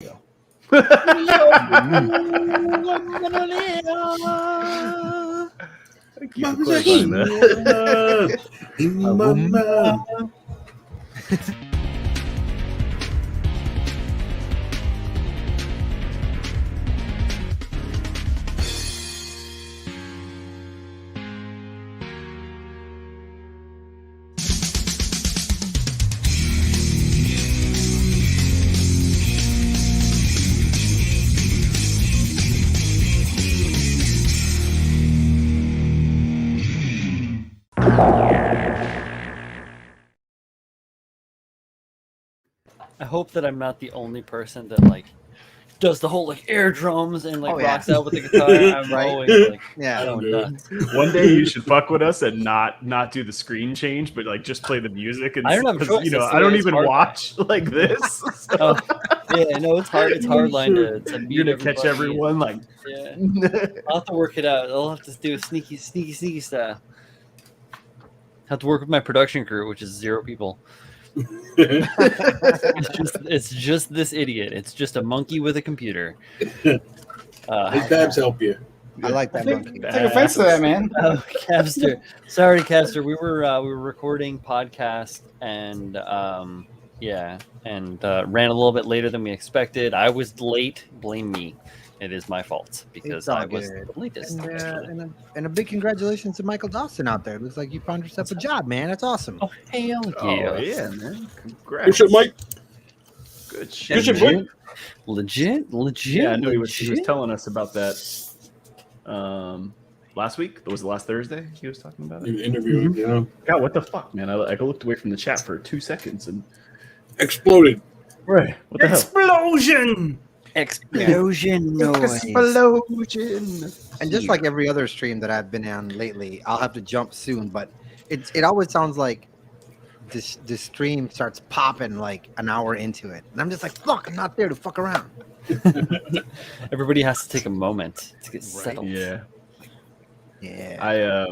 I hope that I'm not the only person that like does the whole like air drums and like rocks out with the guitar. I'm always like, I don't know. One day you should fuck with us and not do the screen change, but like just play the music. And I don't have a choice. You know, I don't even watch like this. So. Yeah, no, it's hard. It's hard line to You're gonna catch everyone. Like, yeah, I'll have to work it out. I'll have to do a sneaky style. Have to work with my production crew, which is 0 people. it's just this idiot. It's just a monkey with a computer. Hey, Babs help you. I like that monkey. Take offense to that, man. Oh, Capster. Sorry, Capster. We were recording podcast and ran a little bit later than we expected. I was late. Blame me. It is my fault because I was the latest. And a big congratulations to Michael Dawson out there. It looks like you found yourself a job, man. That's awesome. Oh, hell yeah. Oh, yeah, man. Congrats. Good shit, Mike. Good shit. Good shit, Mike. Legit. Yeah, I know he was telling us about that last week. It was the last Thursday he was talking about it. You interviewed, you know. God, what the fuck, man? I looked away from the chat for 2 seconds and exploded. Right. What the Explosion! Explosion noise. Explosion. And just like every other stream that I've been on lately, I'll have to jump soon, but it always sounds like this stream starts popping like an hour into it. And I'm just like, fuck, I'm not there to fuck around. Everybody has to take a moment to get settled. Yeah. Yeah.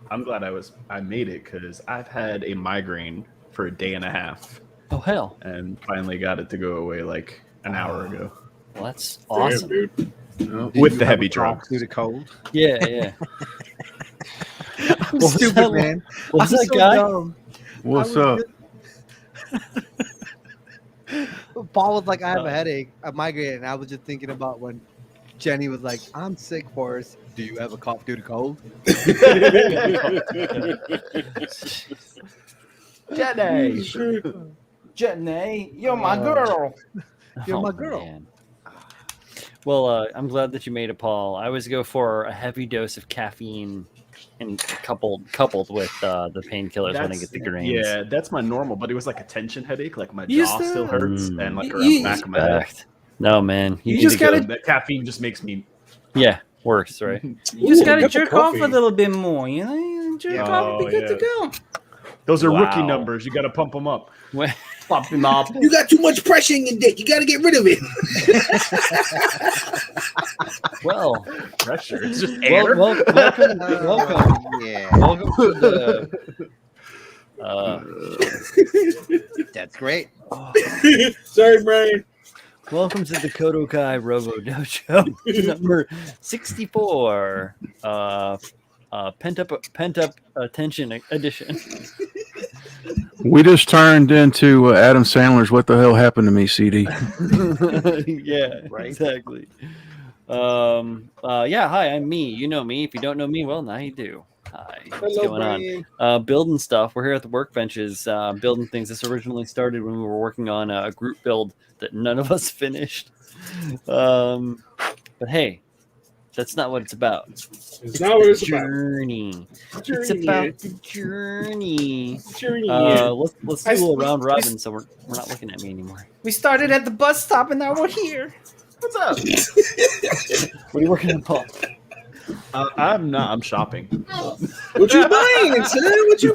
I'm glad I made it because I've had a migraine for a day and a half. Oh hell. And finally got it to go away like an hour ago. Well, that's awesome. Damn, dude. With the heavy drugs. Through the cold. Yeah. I'm stupid, man. What's that guy? Dumb. What's up? Paul was like, I have a headache, a migraine, and I was just thinking about when Jenny was like, I'm sick, Forrest. Do you have a cough due to cold? Jenny, you're my girl. You're my girl. Man. Well, I'm glad that you made it, Paul. I always go for a heavy dose of caffeine and coupled with the painkillers when I get the grains. Yeah, that's my normal, but it was like a tension headache, like my jaw still hurts and like around the back of my head. No, man. You just gotta. The caffeine just makes me. Yeah, worse, right? You just gotta jerk off a little bit more, you know? You jerk off and be good to go. Those are rookie numbers. You got to pump them up. Pump them up. You got too much pressure in your dick. You got to get rid of it. Well, pressure. It's just air. Welcome. Yeah. Welcome to the. That's great. Sorry, Brian. Welcome to the KotoKai Robo-Dojo, number 64. Pent up attention edition. We just turned into Adam Sandler's "What the Hell Happened to Me" CD. Yeah, right. Exactly. Hi, I'm me. You know me. If you don't know me, well, now you do. Hi, what's going on? Building stuff. We're here at the workbenches, building things. This originally started when we were working on a group build that none of us finished. But hey, that's not what it's about. It's not what it's journey. about. It's about the journey. Let's do a I- little round robin so we're not looking at me anymore. We started at the bus stop and now we're here. What's up? What are you working on, Paul? I'm shopping. What you buying, son? What you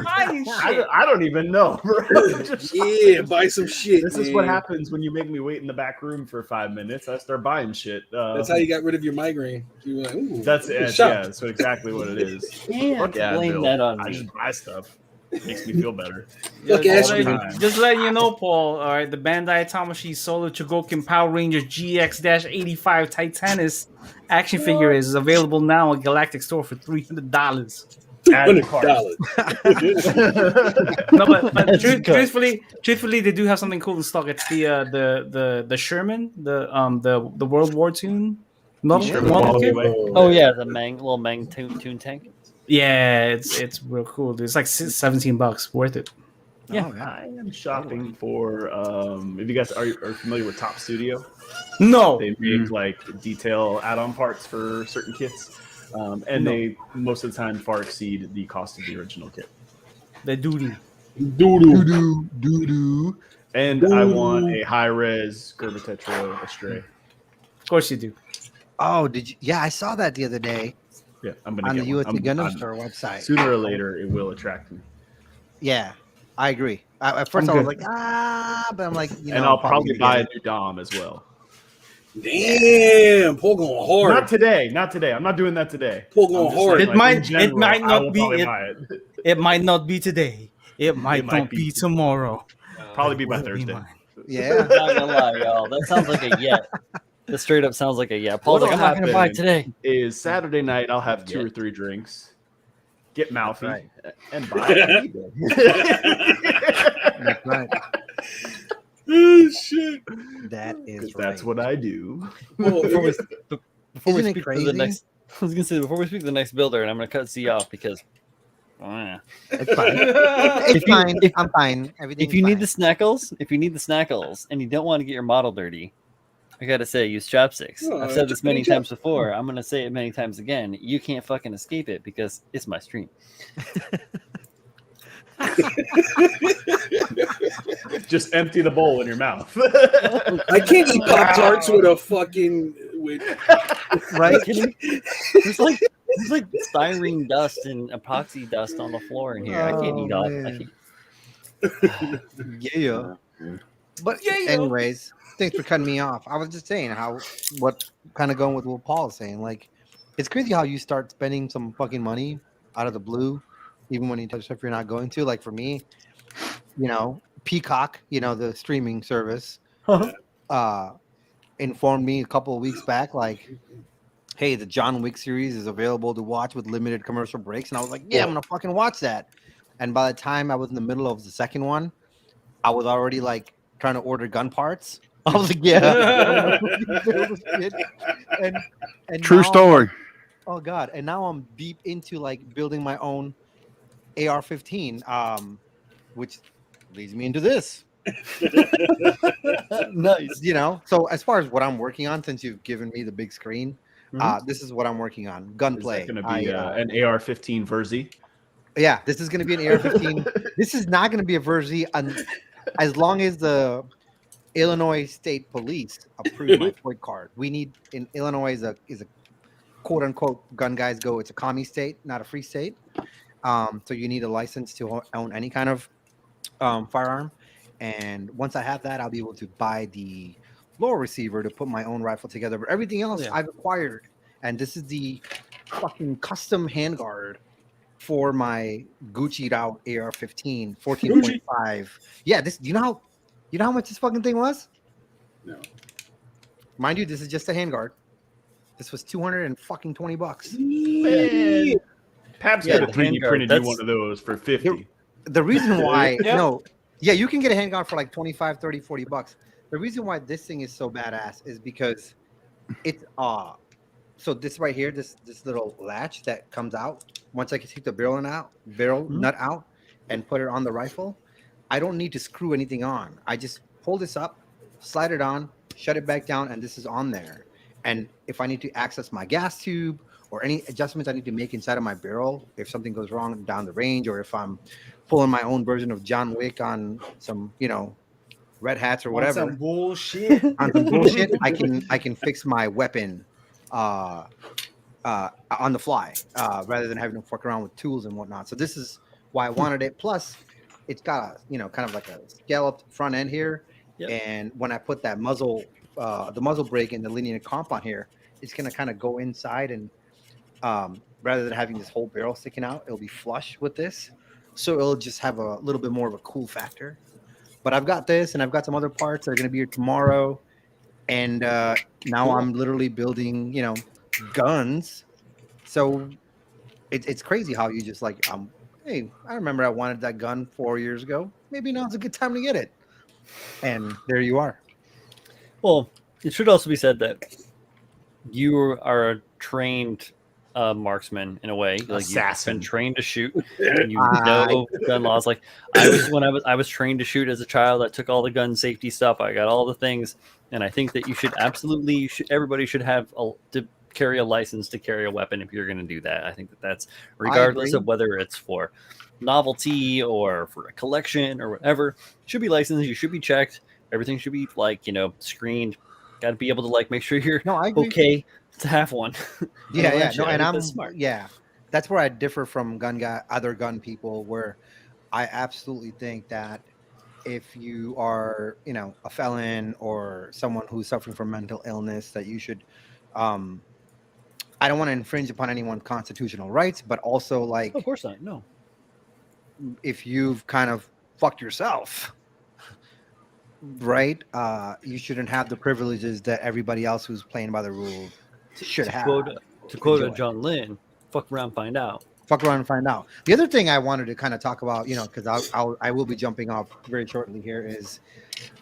buying? I don't even know. Yeah, buy some shit. This is what happens when you make me wait in the back room for 5 minutes. I start buying shit. That's how you got rid of your migraine. You were like, ooh, that's it. Yeah, that's exactly what it is. Can't blame that on I me. just buy stuff. Makes me feel better. Fuck just, Ashby. just letting you know, Paul. All right, the Bandai Tamashii Solo Chogokin Power Rangers GX-85 Titanus action figure is available now at Galactic Store for $300. Add to cart. $300. No, but truthfully, they do have something cool in stock. It's the Sherman, the World War tune model kit. Oh yeah, the little Mang tune tank. Yeah, it's real cool. It's like $17, worth it. Yeah, I am shopping for. If you guys are familiar with Top Studio, No, they make like detail add-on parts for certain kits, and they most of the time far exceed the cost of the original kit. the duty. Doo-doo. And I want a high-res Gerber Tetra Astray. Of course you do. Oh, did you? Yeah, I saw that the other day Yeah, I'm gonna on get the one. USA Gundam Store website. Sooner or later, it will attract me. Yeah, I agree. At first, I was like, but I'm like, And I'll probably buy a new Dom as well. Damn, Paul going hard. Not today. Not today. I'm not doing that today. Paul going I'm just hard. saying, It might- in general, it might I not will be probably it. buy it. It might not be today. It might might not be be tomorrow. Probably be by Will be Thursday. mine. Yeah. I'm not gonna lie, y'all. That sounds like a yeah. That straight up sounds like a yeah. Paul's like, I'm What'll not gonna buy it happen today. Is Saturday night I'll have 2 or 3 drinks, get mouthy, right. and buy it. That's right. Oh, shit. That is right. That's what I do. Well, Before we Isn't it speak to crazy? the next, I was gonna say before we speak to the next builder, and I'm gonna cut C off because. It's fine. It's fine. I'm fine. Everything. If you need the snackles, and you don't want to get your model dirty, I gotta say, use chopsticks. Oh, I've said this many chopsticks. times before. I'm gonna say it many times again. You can't fucking escape it because it's my stream. Just empty the bowl in your mouth. I can't eat Pop Tarts with a fucking. right. There's like styrene dust and epoxy dust on the floor in here. I can't eat all. I man. can't. Yeah. But anyways, thanks for cutting me off. I was just saying what kind of going with what Paul's saying. Like, it's crazy how you start spending some fucking money out of the blue, even when you touch stuff you're not going to. Like for me, Peacock, the streaming service, informed me a couple of weeks back, like, hey, the John Wick series is available to watch with limited commercial breaks. And I was like, yeah, I'm going to fucking watch that. And by the time I was in the middle of the second one, I was already like trying to order gun parts. I was like, yeah. and True now, story. oh God. And now I'm deep into like building my own AR-15, which leads me into this. Nice. So as far as what I'm working on, since you've given me the big screen, this is what I'm working on. Gunplay. Is that going to be an AR-15 Verzi? Yeah, this is going to be an AR-15. This is not going to be a Verzi as long as the Illinois State Police approve my point card. We need in Illinois is a quote unquote gun guys go. It's a commie state, not a free state. So you need a license to own any kind of firearm. And once I have that, I'll be able to buy the floor receiver to put my own rifle together. But everything else I've acquired. And this is the fucking custom handguard for my Gucci'd out AR-15, 14.5. Yeah, this. You know how much this fucking thing was? No. Mind you, this is just a handguard. This was $220. Man. Pabst could have 3D handguard, printed you one of those for 50. The reason why, Yeah. you can get a handguard for like 25, 30, 40 bucks. The reason why this thing is so badass is because it's so this right here, this little latch that comes out, once I can take the barrel nut out and put it on the rifle, I don't need to screw anything on. I just pull this up, slide it on, shut it back down, and this is on there. And if I need to access my gas tube or any adjustments I need to make inside of my barrel, if something goes wrong down the range, or if I'm pulling my own version of John Wick on some, red hats or whatever, Some bullshit. on some bullshit, I can fix my weapon on the fly rather than having to fuck around with tools and whatnot. So this is why I wanted it. Plus, it's got a kind of like a scalloped front end here, and when I put that the muzzle brake and the linear comp on here, it's gonna kind of go inside and rather than having this whole barrel sticking out, it'll be flush with this. so it'll just have a little bit more of a cool factor. But I've got this, and I've got some other parts that are going to be here tomorrow, and now I'm literally building, guns. So it's crazy how you just like, hey, I remember I wanted that gun 4 years ago. Maybe now's a good time to get it, and there you are. Well, it should also be said that you are a trained marksman in a way. Like Assassin. you've been trained to shoot, and you know gun laws. Like I was trained to shoot as a child. I took all the gun safety stuff. I got all the things, and I think that you should absolutely everybody should have to carry a license to carry a weapon if you're going to do that. I think that's regardless of whether it's for novelty or for a collection or whatever. You should be licensed. You should be checked. Everything should be screened. Got to be able to make sure you're okay to have one. Yeah. No, and I'm smart. Yeah, that's where I differ from other gun people, where I absolutely think that if you are, a felon or someone who's suffering from mental illness, that you should. I don't want to infringe upon anyone's constitutional rights, but also of course not. No. If you've kind of fucked yourself, right? You shouldn't have the privileges that everybody else who's playing by the rules should have. To quote John Lynn, fuck around, find out. Fuck around and find out. The other thing I wanted to kind of talk about, because I will be jumping off very shortly here, is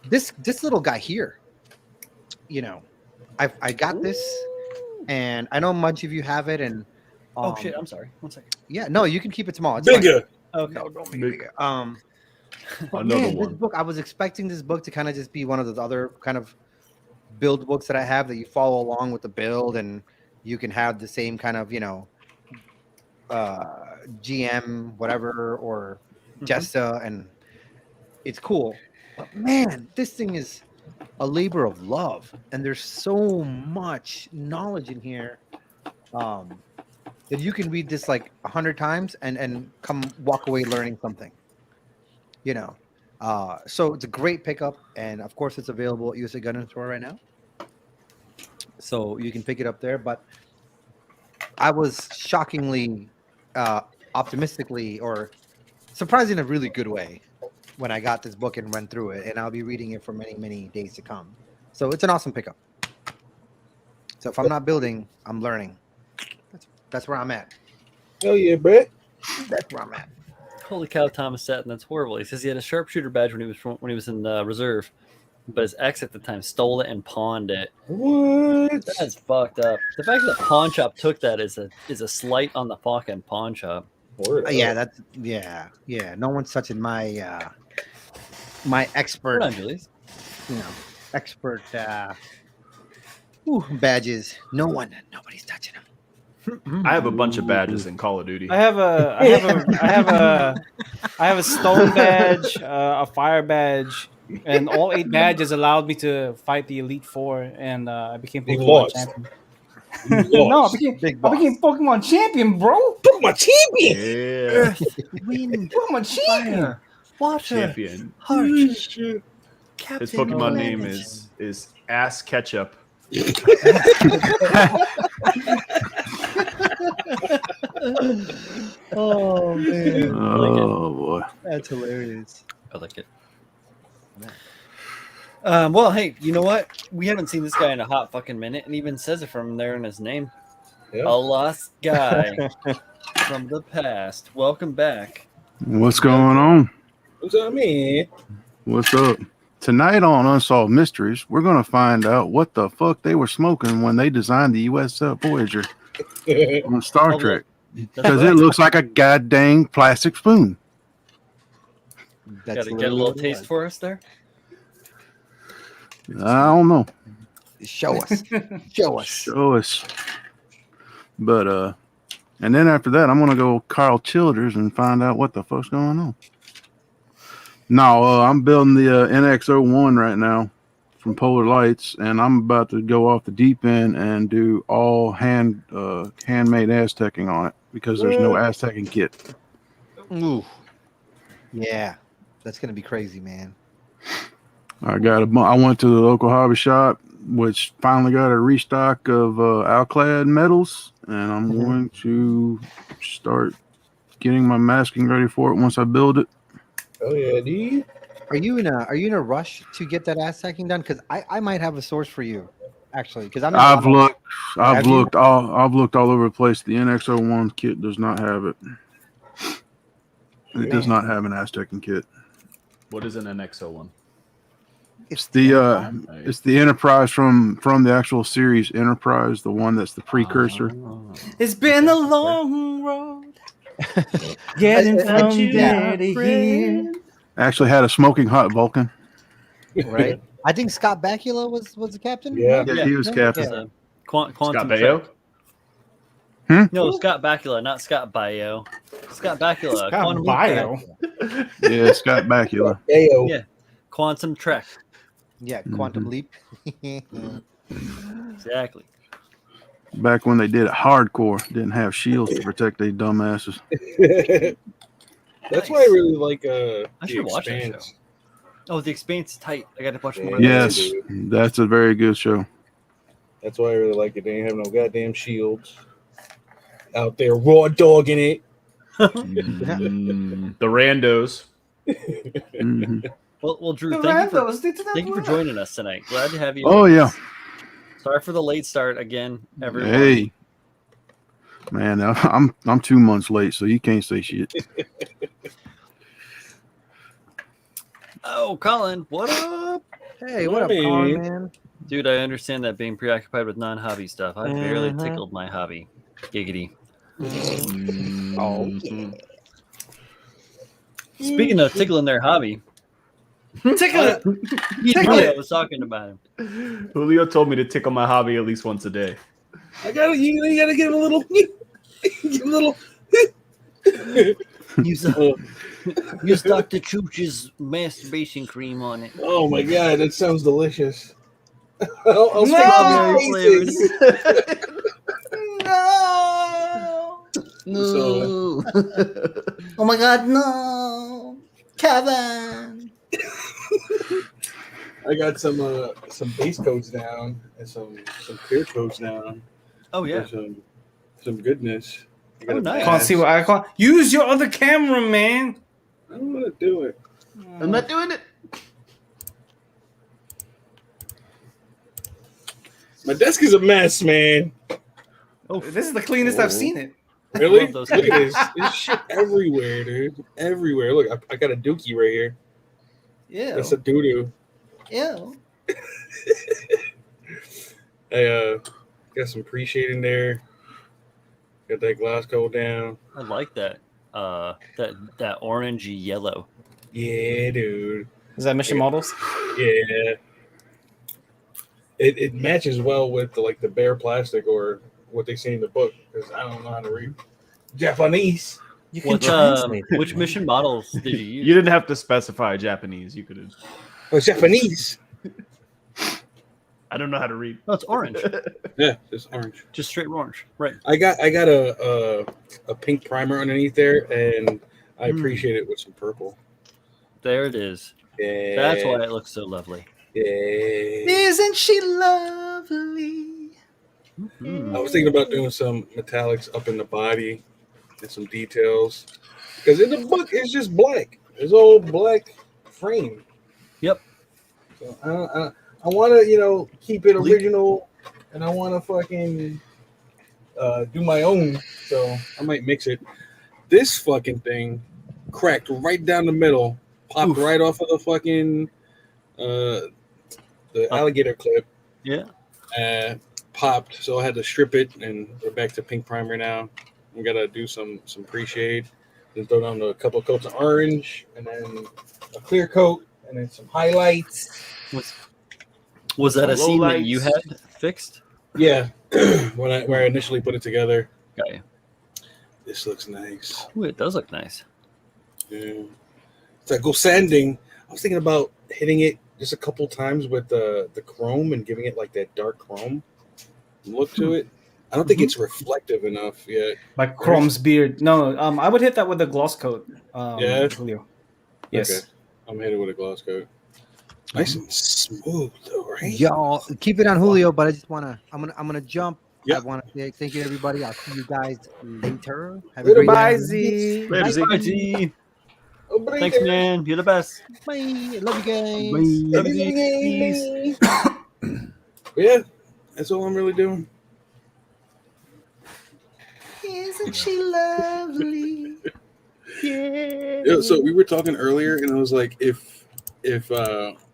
this little guy here. I got this, and I know much of you have it. And oh shit, I'm sorry. 1 second. Yeah, no, you can keep it small. It's bigger. Okay. No, don't make it bigger. Another one. This book, I was expecting this book to kind of just be one of those other kind of build books that I have that you follow along with the build, and you can have the same kind of GM whatever or Jesta, and it's cool. But man, this thing is a labor of love, and there's so much knowledge in here that you can read this 100 times and come walk away learning something. So it's a great pickup, and of course it's available at USA Gun Store right now, so you can pick it up there. But I was shockingly optimistically, or surprised in a really good way, when I got this book and went through it, and I'll be reading it for many days to come. So it's an awesome pickup. So if I'm not building, I'm learning. That's where I'm at. Oh yeah, Brett. That's where I'm at. Holy cow, Thomas Satin, that's horrible. He says he had a sharpshooter badge when he was in reserve, but his ex at the time stole it and pawned it. What? That's fucked up. The fact that the pawn shop took that is a slight on the fucking pawn shop. Yeah. No one's touching my my expert. Hold on, Julius. Expert badges. Nobody's touching them. I have a bunch of badges in Call of Duty. I have a stone badge, a fire badge, and all 8 badges allowed me to fight the Elite Four, and I became Pokemon champion. No, I became Pokemon champion, bro. Pokemon champion. Yeah. Pokemon champion. Water. Champion. Heart. His Pokemon name is Ass Ketchup. Oh man! Oh boy, that's hilarious. I like it. Well, hey, you know what? We haven't seen this guy in a hot fucking minute, and even says it from there in his name. Yeah. A lost guy from the past. Welcome back. What's going on? What's up, man? What's up? Tonight on Unsolved Mysteries, we're going to find out what the fuck they were smoking when they designed the USS Voyager on Star Trek. Because it looks like a goddamn plastic spoon. Got to get a little taste for us there? I don't know. Show us. Show us. But, and then after that, I'm going to go Carl Childers and find out what the fuck's going on. No, I'm building the NX-01 right now from Polar Lights, and I'm about to go off the deep end and do all handmade Aztecing on it because there's no Aztecing kit. Ooh. Yeah, that's gonna be crazy, man. I went to the local hobby shop, which finally got a restock of Alclad metals, and I'm going to start getting my masking ready for it once I build it. Oh yeah, dude. Are you in a rush to get that ass stacking done? Because I might have a source for you, actually. Because I'm in a I've lot of- I've Have you? looked all over the place. The NX01 kit does not have it. It does not have an Aztecian kit. What is an NX01? It's the Enterprise from the actual series Enterprise, the one that's the precursor. It's been a long road. Getting from there to here. Actually had a smoking hot Vulcan. right? I think Scott Bakula was the captain. Yeah. right? Yeah, he was captain. It's a quantum Scott Trek. Baio? No, Scott Bakula, not Scott Bio. Scott Bakula. Scott Quantum Bio. Trek. Yeah, Scott Bakula. Ayo. Yeah. Quantum Trek. Yeah, Quantum Leap. Exactly. Back when they did it hardcore, didn't have shields to protect these dumbasses. That's why I really like I The should watch that Expanse. show. Oh, The Expanse is tight. I got to watch more. Yeah. of that. Yes, that's a very good show. That's why I really like it. They ain't have no goddamn shields out there raw dogging it. The randos. Mhm. Well, Drew, The thank randos, they did that you for well. joining us tonight. Glad to have you. Oh yeah. Sorry for the late start again, everyone. Hey, man, I'm 2 months late, so you can't say shit. Oh, Colin, what up? Hey, what up, Hey. Colin, man? Dude, I understand that being preoccupied with non-hobby stuff. I barely tickled my hobby. Giggity. Oh, yeah. Speaking of tickling their hobby, Tickle it. Julio was talking about him. Julio told me to tickle my hobby at least once a day. You gotta give him a little give him a little Use Dr. Chooch's masturbation cream on it. oh my god, that sounds delicious. I'll No! flavors. No. Oh my God, no, Kevin. I got some base coats down and some clear coats down. Oh, yeah. For some goodness. I got Oh, a nice. Can't see what I can't. Use your other camera, man. I don't want to do it. I'm not doing it. My desk is a mess, man. Oh, This is the cleanest I've seen it. Really? love those Look at this. There's shit everywhere, dude. Everywhere. Look, I got a dookie right here. Yeah. That's a doo-doo. Yeah. I got some pre-shading there. Got that glass coat down. I like that. That orangey yellow. Yeah, dude. Is that Mission Models? Yeah. It matches well with the bare plastic or what they say in the book because I don't know how to read Japanese. You Which mission models did you use? You didn't have to specify Japanese. You could have. Oh, Japanese. I don't know how to read. No, it's orange. Yeah, it's orange. Just straight orange. Right. I got a pink primer underneath there, and I appreciate it with some purple. There it is. Yeah, That's why it looks so lovely. Yeah. Isn't she lovely? Mm. I was thinking about doing some metallics up in the body and some details because in the book it's just black. It's all black frame. Yep. So I want to keep it original, and I want to fucking do my own. So I might mix it. This fucking thing cracked right down the middle, popped right off of the fucking the alligator clip. Yeah. Popped, so I had to strip it, and we're back to pink primer now. We gotta do some pre-shade, then throw down a couple coats of orange, and then a clear coat, and then some highlights. Was that a Low scene that lights. you had fixed? Yeah, where I initially put it together. Okay. This looks nice. Ooh, it does look nice. Yeah. So I go sanding. I was thinking about hitting it just a couple times with the chrome and giving it like that dark chrome look to it. I don't think it's reflective enough yet. Like Chrome's beard. No, I would hit that with a gloss coat. Yeah? Julio. Yes. Okay. I'm hitting with a gloss coat. Nice and smooth though, right? Y'all keep it on Julio, but I just I'm gonna jump I want to say thank you, everybody. I'll see you guys later. Have a Later, great Bye, night. Z. Later, Z. Bye, T. Obrigado. Thanks, man. You're the best. Bye. Love you guys. Bye. Love you, Z. Peace. But yeah, that's all I'm really doing. Isn't she lovely? Yeah, so we were talking earlier, and I was like, if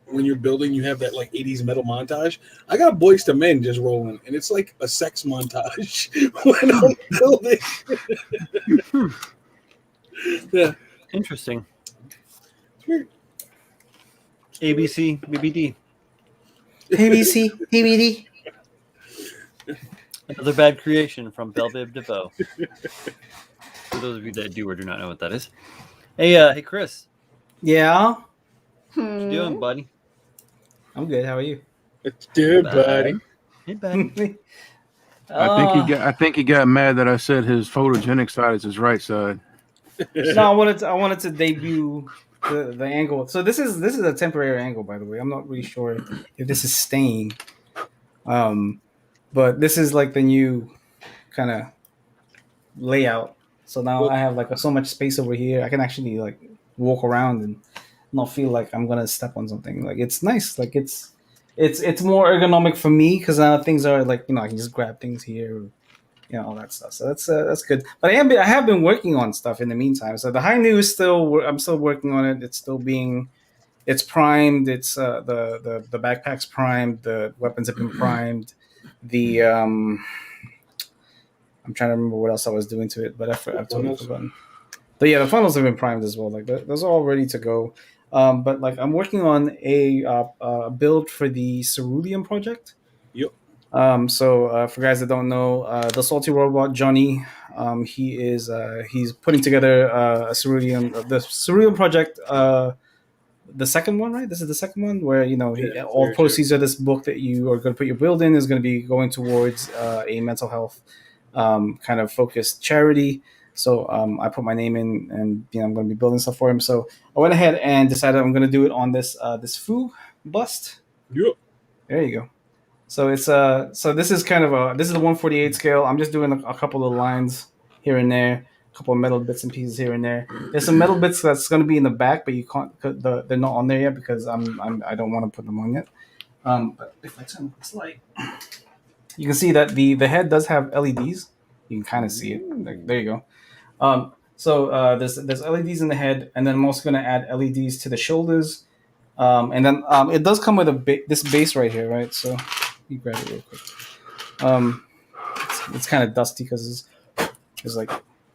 when you're building, you have that like '80s metal montage. I got Boys to Men just rolling, and it's like a sex montage when I'm building. Yeah, Interesting. it's weird. ABC, BBD. ABC, BBD. Another bad creation from Belbib DeVoe. For those of you that do or do not know what that is. Hey, Chris. Yeah. What you doing, buddy? I'm good. How are you? It's good, buddy. Hey, buddy. I think he got mad that I said his photogenic side is his right side. No, I wanted to debut the angle. So this is a temporary angle, by the way. I'm not really sure if this is staying. But this is like the new kind of layout. So now I have like so much space over here. I can actually like walk around and not feel like I'm gonna step on something. Like it's nice. Like it's more ergonomic for me because things are like I can just grab things here. All that stuff. So that's good. But I have been working on stuff in the meantime. So the high new is I'm still working on it. It's primed. It's the backpack's primed. The weapons have been primed. The I'm trying to remember what else I was doing to it, but I've totally forgotten. But yeah, the funnels have been primed as well. Like those are all ready to go. But like I'm working on a build for the Cerulean project. Yep. So for guys that don't know, the salty robot Johnny, he's putting together a Cerulean, the Cerulean project. The second one, right? This is the second one where all proceeds of this book that you are going to put your build in is going to be going towards a mental health kind of focused charity. So I put my name in, and I'm going to be building stuff for him. So I went ahead and decided I'm going to do it on this Fu bust. Yep. There you go. So it's so this is kind of this is the 148 scale. I'm just doing a couple of lines here and there, a couple of metal bits and pieces here and there. There's some metal bits that's going to be in the back, but you can't. They're not on there yet because I don't want to put them on yet. But if I turn this light, you can see that the head does have LEDs. You can kind of see it. There you go. So there's LEDs in the head, and then I'm also going to add LEDs to the shoulders. And then it does come with this base right here, right? So you grab it real quick. It's kind of dusty because there's like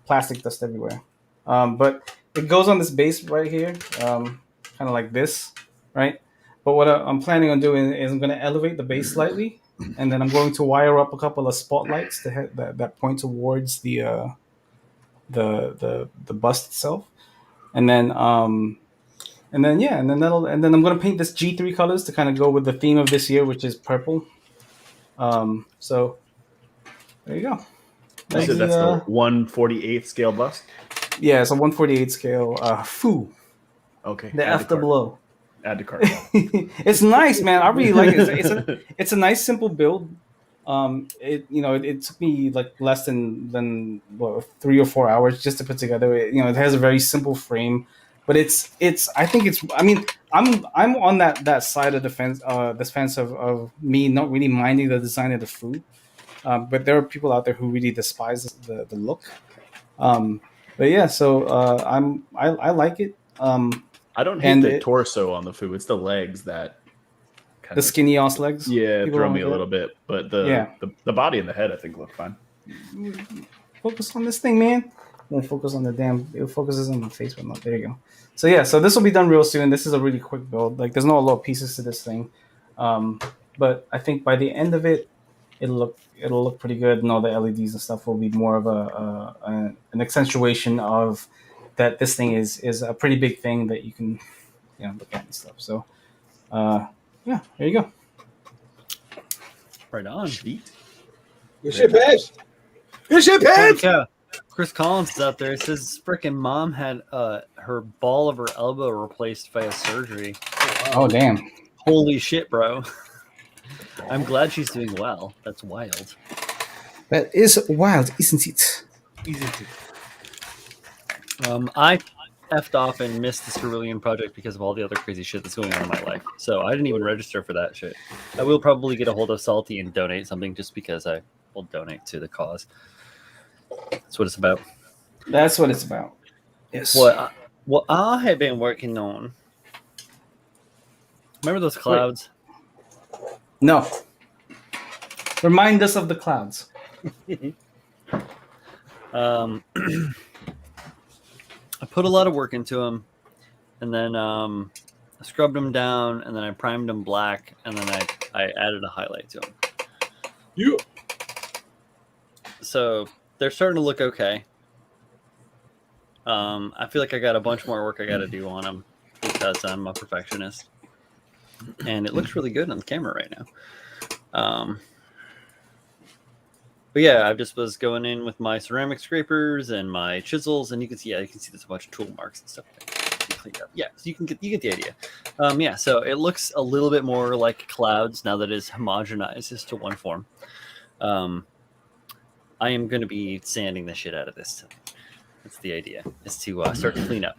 plastic dust everywhere. But it goes on this base right here, kind of like this, right? But what I'm planning on doing is I'm going to elevate the base slightly, and then I'm going to wire up a couple of spotlights that point towards the bust itself, and then I'm going to paint this G3 colors to kind of go with the theme of this year, which is purple. So there you go. You said that's the 148 scale bust? Yeah, it's a 148 scale Fu. Okay. The after blow. Add to cart. It's nice, man. I really like it. It's a nice simple build. It took me like less than 3 or 4 hours just to put together. It has a very simple frame, but I'm on that side of the fence of me not really minding the design of the food, but there are people out there who really despise the look. But yeah, so I like it. I don't hate the torso on the food. It's the legs that the skinny ass legs. Yeah, throw me a little bit, but the body and the head I think look fine. Focus on this thing, man. Won't focus on the damn. It focuses on the face, but not. There you go. So yeah, so this will be done real soon. This is a really quick build. Like there's not a lot of pieces to this thing, but I think by the end of it, it'll look pretty good. And all the LEDs and stuff will be more of an accentuation of that. This thing is a pretty big thing that you can look at and stuff. So yeah, there you go. Right on. Beat. Good shit, Paige. Good shit, Paige. Yeah. Chris Collins is out there. It says freaking mom had her ball of her elbow replaced via surgery. Oh damn! Holy shit, bro! I'm glad she's doing well. That's wild. That is wild, isn't it? I effed off and missed the Cerulean project because of all the other crazy shit that's going on in my life. So I didn't even register for that shit. I will probably get a hold of Salty and donate something just because I will donate to the cause. That's what it's about. That's what it's about. Yes. What I have been working on. Remember those clouds? No. Remind us of the clouds. I put a lot of work into them, and then I scrubbed them down, and then I primed them black, and then I added a highlight to them. Yeah. So they're starting to look okay. I feel like I got a bunch more work I got to do on them because I'm a perfectionist, and it looks really good on the camera right now. But yeah, I just was going in with my ceramic scrapers and my chisels, and you can see there's a bunch of tool marks and stuff cleaned up. Yeah, so you get the idea. So it looks a little bit more like clouds now that it's homogenized to one form. I am going to be sanding the shit out of this. That's the idea, is to start to clean up.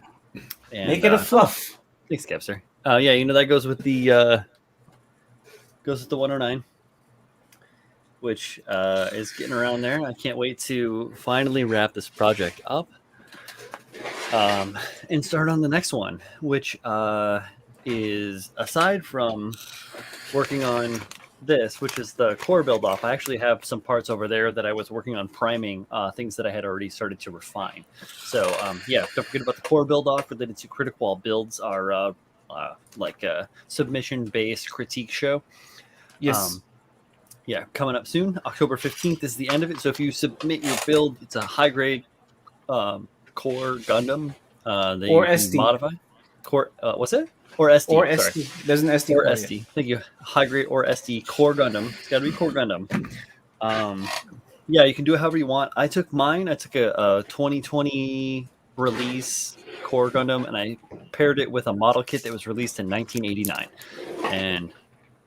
And, make it a fluff. Thanks, Kevster. Yeah, that goes with the 109. Which is getting around there. I can't wait to finally wrap this project up and start on the next one, which is, aside from working on this, which is the core build off, I actually have some parts over there that I was working on priming, things that I had already started to refine. So don't forget about the core build off related to Critical Wall builds, our submission based critique show. Yes. Coming up soon. October 15th is the end of it. So if you submit your build, it's a high-grade core Gundam that or you SD. can modify. Core, what's it? Or SD. Or sorry. SD. There's an SD. Or SD. Yet. Thank you. High-grade or SD core Gundam. It's got to be core Gundam. You can do it however you want. I took a 2020 release core Gundam, and I paired it with a model kit that was released in 1989. And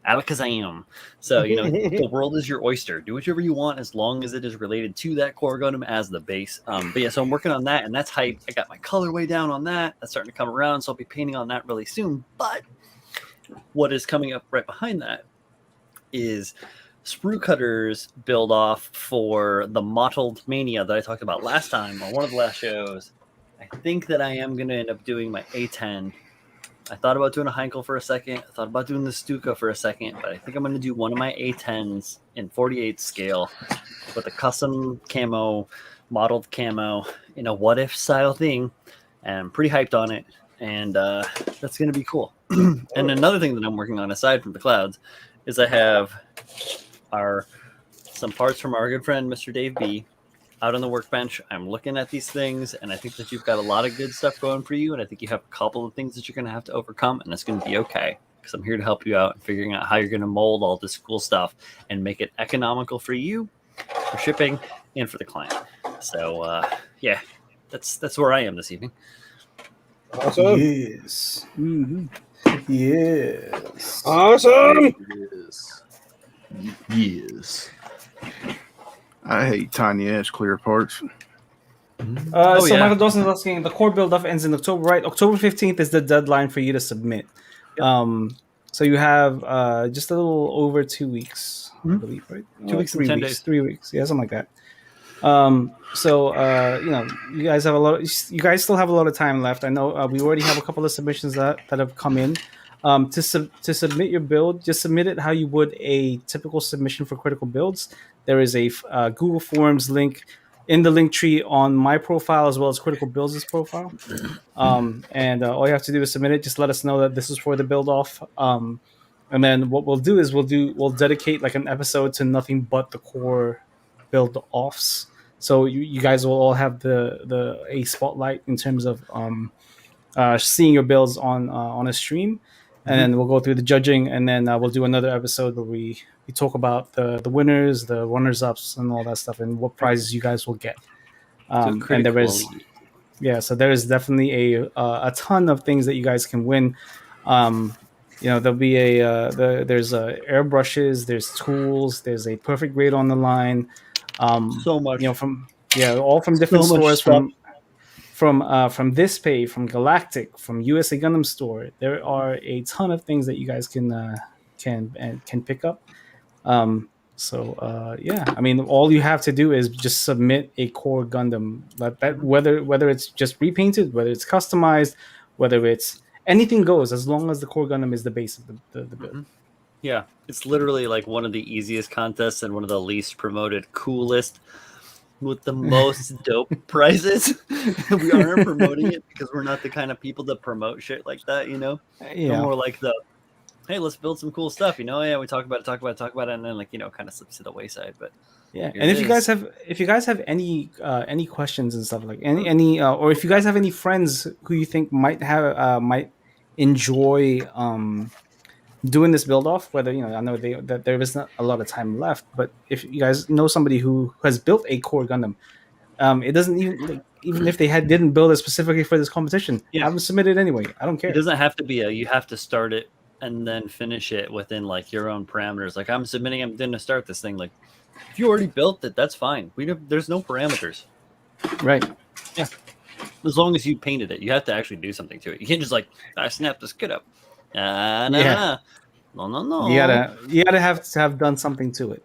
Alakazam. So, the world is your oyster. Do whichever you want as long as it is related to that core Gundam as the base. So I'm working on that, and that's hype. I got my colorway down on that. That's starting to come around, so I'll be painting on that really soon. But what is coming up right behind that is sprue cutters build off for the mottled mania that I talked about last time on one of the last shows. I think that I am going to end up doing my A10. I thought about doing a Heinkel for a second. I thought about doing the Stuka for a second, but I think I'm going to do one of my A10s in 48 scale with a custom camo, modeled camo in a what if style thing. And I'm pretty hyped on it. And that's going to be cool. And another thing that I'm working on aside from the clouds is I have some parts from our good friend, Mr. Dave B, out on the workbench. I'm looking at these things, and I think that you've got a lot of good stuff going for you, and I think you have a couple of things that you're going to have to overcome, and that's going to be okay, because I'm here to help you out and figuring out how you're going to mold all this cool stuff and make it economical for you, for shipping, and for the client. So, that's where I am this evening. Awesome. Yes. Mm-hmm. Yes. Awesome. Yes. I hate tiny ass clear parts. Michael Dawson is asking, the core build-off ends in October, right? October 15th is the deadline for you to submit. Yep. So you have just a little over 2 weeks, I believe, right? 2 weeks and 10 days. 3 weeks, yeah, something like that. You guys still have a lot of time left. I know we already have a couple of submissions that have come in. To submit your build, just submit it how you would a typical submission for critical builds. There is a Google Forms link in the link tree on my profile as well as Critical Builds' profile. And all you have to do is submit it. Just let us know that this is for the build off. And then what we'll do is we'll dedicate like an episode to nothing but the core build offs. So you guys will all have a spotlight in terms of seeing your builds on a stream. And then we'll go through the judging, and then we'll do another episode where we talk about the winners, the runners-ups, and all that stuff, and what prizes you guys will get. And there is, so there is definitely a ton of things that you guys can win. There'll be there's airbrushes, there's tools, there's a perfect grade on the line. So much, all from different so much stores stuff. from this pay, from Galactic, from USA Gundam Store. There are a ton of things that you guys can pick up. I mean, all you have to do is just submit a core Gundam. That whether it's just repainted, whether it's customized, whether it's anything goes, as long as the core Gundam is the base of the build. Yeah, it's literally like one of the easiest contests and one of the least promoted, coolest, with the most dope prizes. We aren't promoting it because we're not the kind of people that promote shit like that, you know? Yeah. We're more like hey, let's build some cool stuff, you know? Yeah, we talk about it, and then, like, you know, kind of slips to the wayside. But yeah, and if you guys have any questions and stuff, like any or if you guys have any friends who you think might enjoy doing this build off, whether, you know, I know that there isn't a lot of time left, but if you guys know somebody who has built a core Gundam, it doesn't even if they didn't build it specifically for this competition, have them submit it anyway. I don't care. It doesn't have to be you have to start it and then finish it within like your own parameters. Like, I'm going to start this thing. Like, if you already built it, that's fine. There's no parameters. Right. Yeah. As long as you painted it, you have to actually do something to it. You can't just like, I snapped this kid up. No. You gotta have done something to it.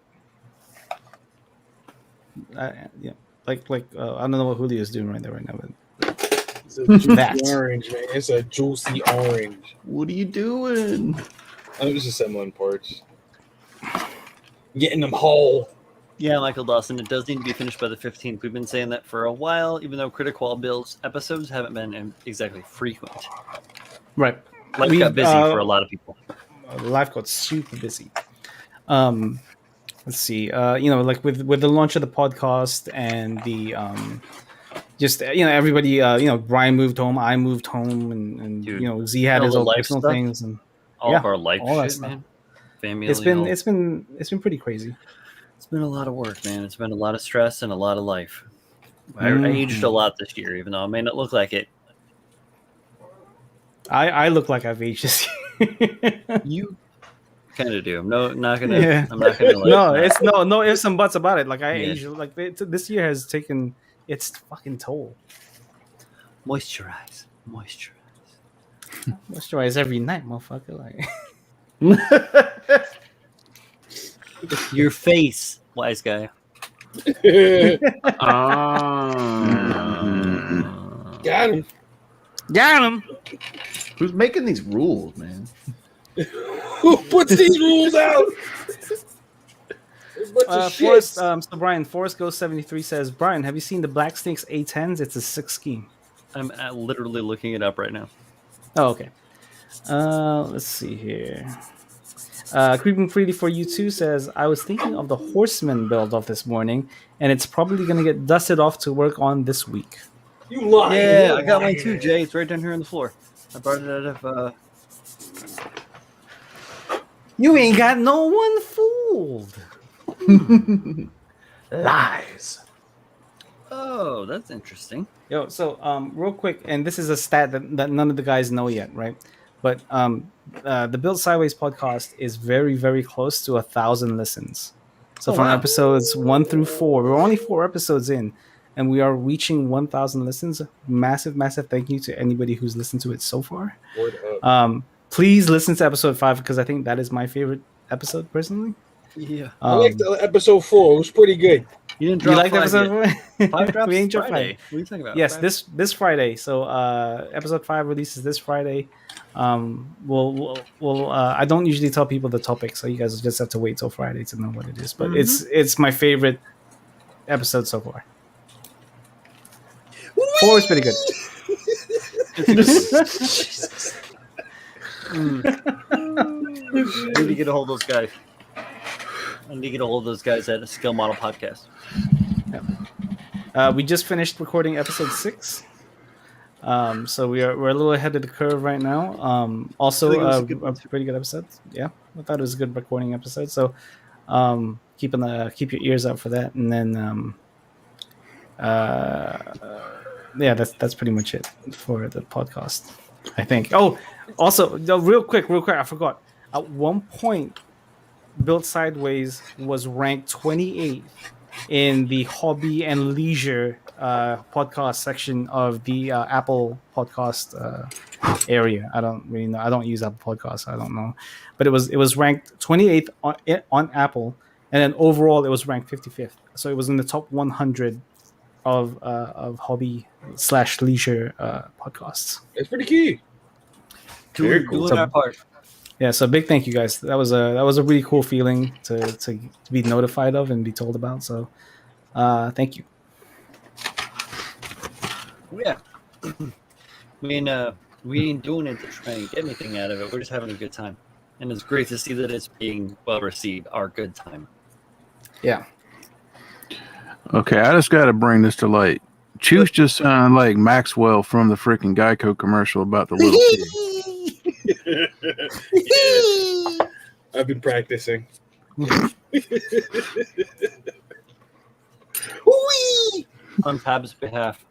Yeah. Like I don't know what Julio is doing right now, but it's a juicy orange, man. It's a juicy orange. What are you doing? I was just assembling parts, getting them whole. Yeah, Michael Dawson, it does need to be finished by the 15th. We've been saying that for a while, even though Critical Builds episodes haven't been exactly frequent. Right. Life got busy for a lot of people. Life got super busy. Let's see. You know, like with the launch of the podcast and the just, you know, everybody, you know, Brian moved home, I moved home, and Dude, you know, Z had his own personal stuff, things, and all of our life shit, man. Family. It's been pretty crazy. It's been a lot of work, man. It's been a lot of stress and a lot of life. I aged a lot this year, even though I may not look like it. I look like I've aged this year. You kind of do. I'm not gonna. Yeah. I'm not gonna. No ifs and buts about it. Like I aged. Like this year has taken its fucking toll. Moisturize every night, motherfucker. Like your face, wise guy. Got him. Who's making these rules, man? Who puts these rules out? Forrest, so Brian, Forrest Ghost 73 says, Brian, have you seen the Black Snakes A10s? It's a 6 scheme. I'm literally looking it up right now. Oh, okay. Let's see here. Creeping Freely for You too says, I was thinking of the Horseman build off this morning, and it's probably going to get dusted off to work on this week. You lying. Yeah, I got mine too, Jay. It's right down here on the floor. I brought it out of... You ain't got no one fooled. Lies. Oh, that's interesting. Yo, so real quick, and this is a stat that none of the guys know yet, right? But the Build Sideways podcast is very, very close to 1,000 listens. So from episodes 1 through 4, we're only 4 episodes in, and we are reaching 1,000 listens. Massive, massive thank you to anybody who's listened to it so far. Please listen to episode 5 because I think that is my favorite episode personally. Yeah, I liked episode 4. It was pretty good. You didn't drop episode 4? 5 drops we ain't Friday. 5. What are you talking about? Yes, this Friday. So episode 5 releases this Friday. We'll I don't usually tell people the topic, so you guys just have to wait till Friday to know what it is. But it's my favorite episode so far. 4 is pretty good. I need to get a hold of those guys. I need to get a hold of those guys at a Skill Model Podcast. Yeah. We just finished recording episode 6. So we're a little ahead of the curve right now. Also, a pretty good episode. Yeah, I thought it was a good recording episode. So keep your ears out for that. And then yeah, that's pretty much it for the podcast, I think. Oh, also, real quick, I forgot. At one point, Built Sideways was ranked 28th in the hobby and leisure podcast section of the Apple podcast area. I don't really know. I don't use Apple Podcasts. I don't know, but it was ranked 28th on Apple, and then overall it was ranked 55th. So it was in the top 100 of hobby / leisure podcasts. It's pretty key. Doing our part. Yeah, so big thank you guys. That was a really cool feeling to be notified of and be told about. So thank you. Yeah. I mean, we ain't doing it to try and get anything out of it. We're just having a good time. And it's great to see that it's being well received, our good time. Yeah. Okay, I just got to bring this to light. Chooch just sounded like Maxwell from the freaking Geico commercial about the little pig. Yeah. I've been practicing. On Pab's behalf.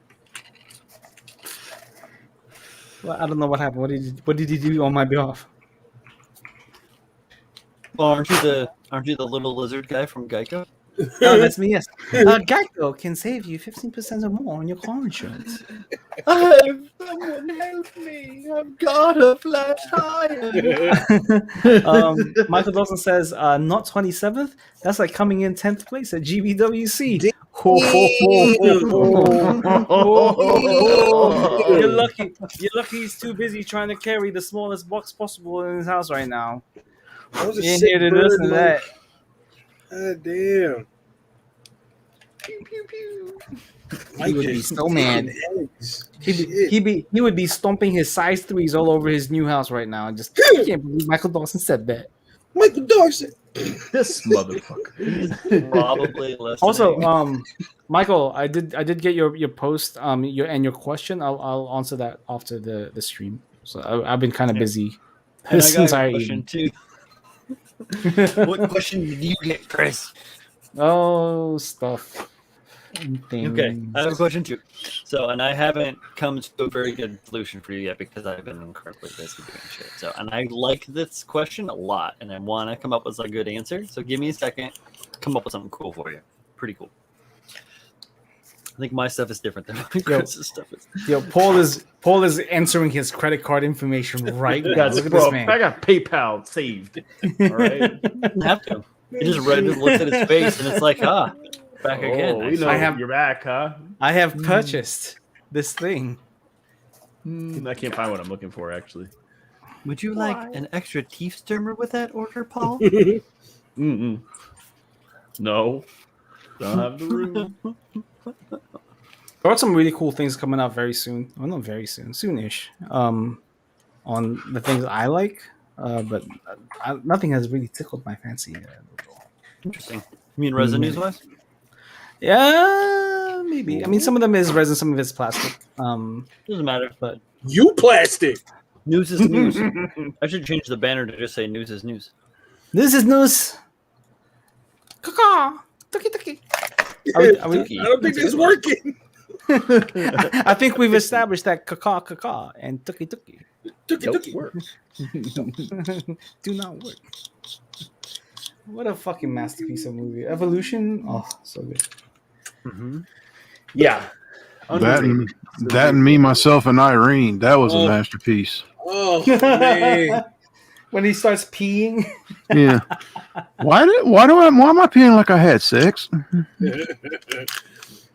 Well, I don't know what happened. What did you do on my behalf? Well, aren't you the little lizard guy from Geico? Oh, that's me. Yes. Geico can save you 15% or more on your car insurance. Someone help me! I've got a flat tire. Michael Dawson says, "Not 27th. That's like coming in 10th place at GBWC." You're lucky. You're lucky. He's too busy trying to carry the smallest box possible in his house right now. I was a You ain't sick here to bird, listen to that. God damn. He would be so mad. He would be stomping his size 3s all over his new house right now. Just I can't believe Michael Dawson said that. Michael Dawson. This motherfucker. Probably listening. Also, Michael, I did get your post, your question. I'll answer that after the stream. So I've been kind of busy And I since got I a question too. What question did you get, Chris? Oh, stuff. Okay, I have a question too. So, and I haven't come to a very good solution for you yet because I've been incredibly busy doing shit. So, and I like this question a lot, and I want to come up with a good answer. So, give me a second, come up with something cool for you. Pretty cool. I think my stuff is different than Chris's stuff is. Yo, Paul is entering his credit card information right now. Look at this man. I got PayPal saved. All right. You didn't have to. He just looked at his face, and it's like, back again. We know you're back, huh? I have purchased this thing. I can't find what I'm looking for, actually. Would you like an extra teeth stirrer with that order, Paul? No. Don't have the room. There are some really cool things coming out very soon. Well, not very soon, soonish. On the things I like, but nothing has really tickled my fancy yet. Interesting. You mean resin news-wise? Yeah, maybe. I mean, some of them is resin, some of it's plastic. Doesn't matter. But You plastic. News is news. I should change the banner to just say news is news. This is news. Caca. Tuki. I don't think it's working. I think we've established that caca and tuki Tuki. Works. do not work. What a fucking masterpiece of movie. Evolution. Oh, so good. Mm-hmm. Yeah. That and Me, Myself, and Irene. That was a masterpiece. Oh man. When he starts peeing. Yeah. Why am I peeing like I had sex?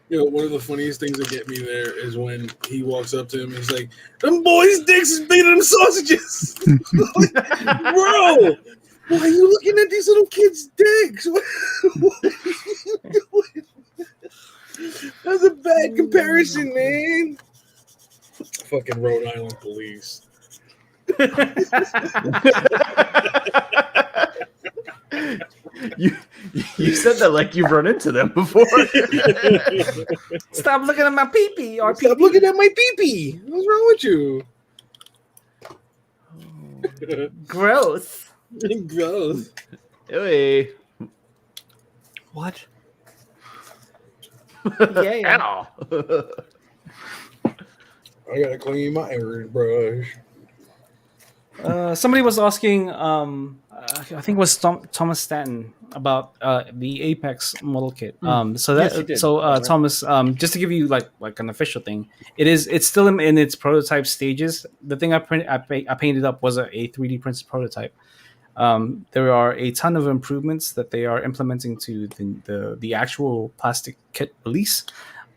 Yo, one of the funniest things that get me there is when he walks up to him and he's like, "Them boys' dicks is bigger than sausages." Bro, why are you looking at these little kids' dicks? What are you doing? That's a bad comparison, man. Fucking Rhode Island police. You said that like you've run into them before. Stop looking at my pee-pee. Or Stop looking at my pee-pee. What's wrong with you? Gross. Gross. Hey. What? Yeah. At all. I gotta clean my airbrush. Somebody was asking, I think it was Thomas Stanton about the Apex model kit. Yes, he did. Thomas, just to give you like an official thing, it's still in its prototype stages. The thing I painted up was a 3D printed prototype. There are a ton of improvements that they are implementing to the actual plastic kit release.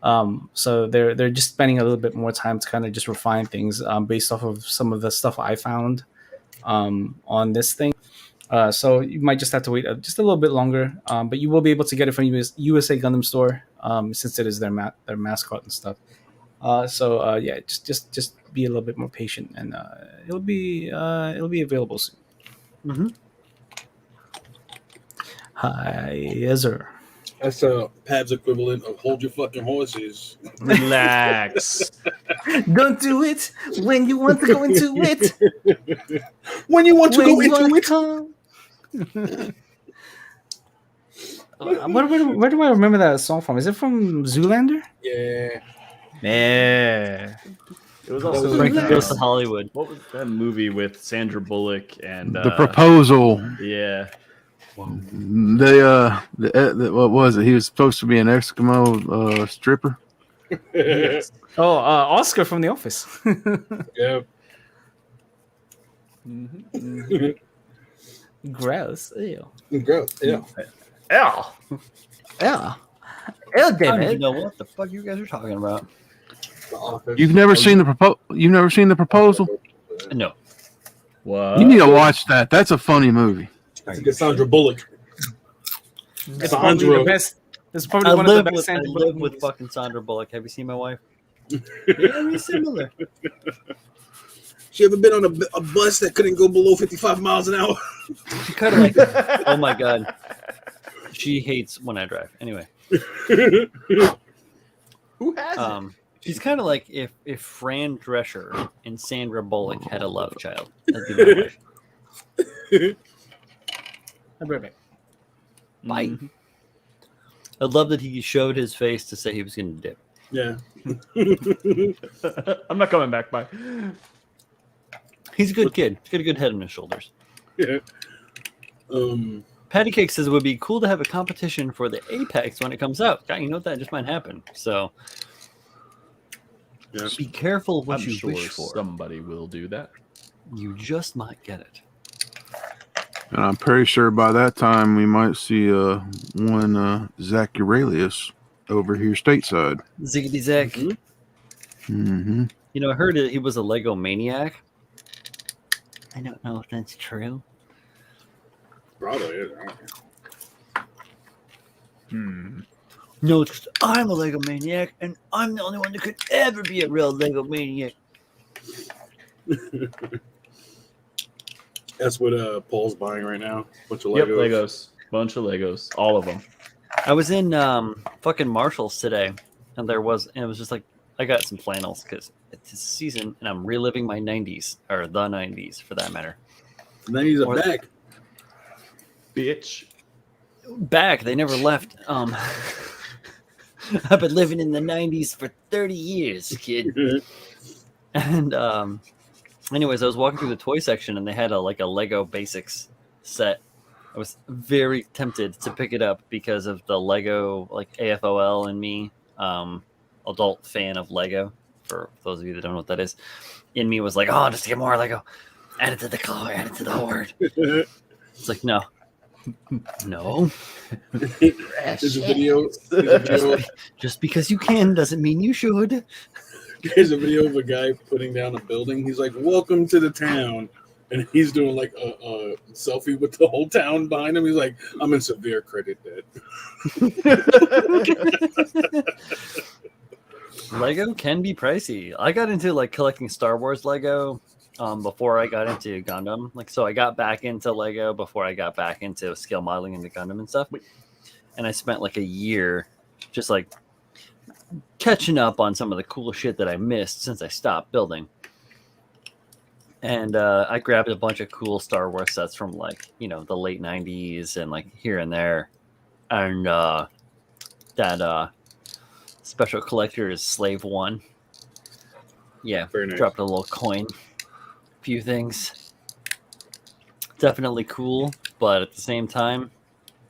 So they're just spending a little bit more time to kind of just refine things based off of some of the stuff I found on this thing. So you might just have to wait just a little bit longer, but you will be able to get it from USA Gundam Store since it is their mascot and stuff. Yeah, just be a little bit more patient, and it'll be available soon. Mm-hmm. Hi, yes sir. That's Pab's equivalent of hold your fucking horses. Relax. Don't do it when you want to go into it. When you want to go into it. Where do I remember that song from? Is it from Zoolander? Yeah. Yeah. It was also Frankie Goes to Hollywood. What was that movie with Sandra Bullock and The Proposal. Yeah. What was it? He was supposed to be an Eskimo stripper. Oh, Oscar from The Office. Yeah. Gross. Ew. Gross. Yeah. Ew. Yeah. Ew, I don't David. even know what the fuck you guys are talking about. You've never seen the proposal? No. What? You need to watch that. That's a funny movie. That's a good Sandra Bullock. It's probably the best. It's probably one of the best. I live with fucking Sandra Bullock. Have you seen my wife? Very similar. She ever been on a bus that couldn't go below 55 miles an hour? She kind of like, oh my god, she hates when I drive. Anyway, Who has it? She's kind of like if Fran Drescher and Sandra Bullock had a love child. That'd be my wife. I'll be right back. Bye. Mm-hmm. I love that he showed his face to say he was going to dip. Yeah. I'm not coming back. Bye. He's a good kid. He's got a good head on his shoulders. Yeah. Patty Cake says it would be cool to have a competition for the Apex when it comes out. God, you know what? That just might happen. So yeah. Be careful what I'm you sure wish for. somebody will do that. You just might get it. And I'm pretty sure by that time we might see one Zach Aurelius over here stateside. Ziggity Zack. Mm-hmm. You know, I heard he was a Lego maniac. I don't know if that's true. Probably is. No, it's 'cause I'm a Lego maniac, and I'm the only one that could ever be a real Lego maniac. That's what Paul's buying right now. Bunch of Yep, Legos. Legos. Bunch of Legos. All of them. I was in fucking Marshall's today, and it was just like, I got some flannels because it's this season, and I'm reliving my 90s, or the 90s for that matter. And then he's back. Bitch. Back, they never left. I've been living in the 90s for 30 years, kid. And anyways, I was walking through the toy section, and they had a Lego Basics set. I was very tempted to pick it up because of the Lego, like AFOL and me, adult fan of Lego. For those of you that don't know what that is, in me was like, oh, just get more Lego. Add it to the car, add it to the horde. It's like, no. There's a video. Just because you can doesn't mean you should. There's a video of a guy putting down a building. He's like, welcome to the town. And he's doing like a selfie with the whole town behind him. He's like, I'm in severe credit debt. Lego can be pricey. I got into like collecting Star Wars Lego before I got into Gundam. So I got back into Lego before I got back into scale modeling into Gundam and stuff. And I spent like a year just like catching up on some of the cool shit that I missed since I stopped building. And I grabbed a bunch of cool Star Wars sets from the late 90s and like here and there. And that special collector's Slave 1. Yeah, very nice. Dropped a little coin. Few things. definitely cool, but at the same time,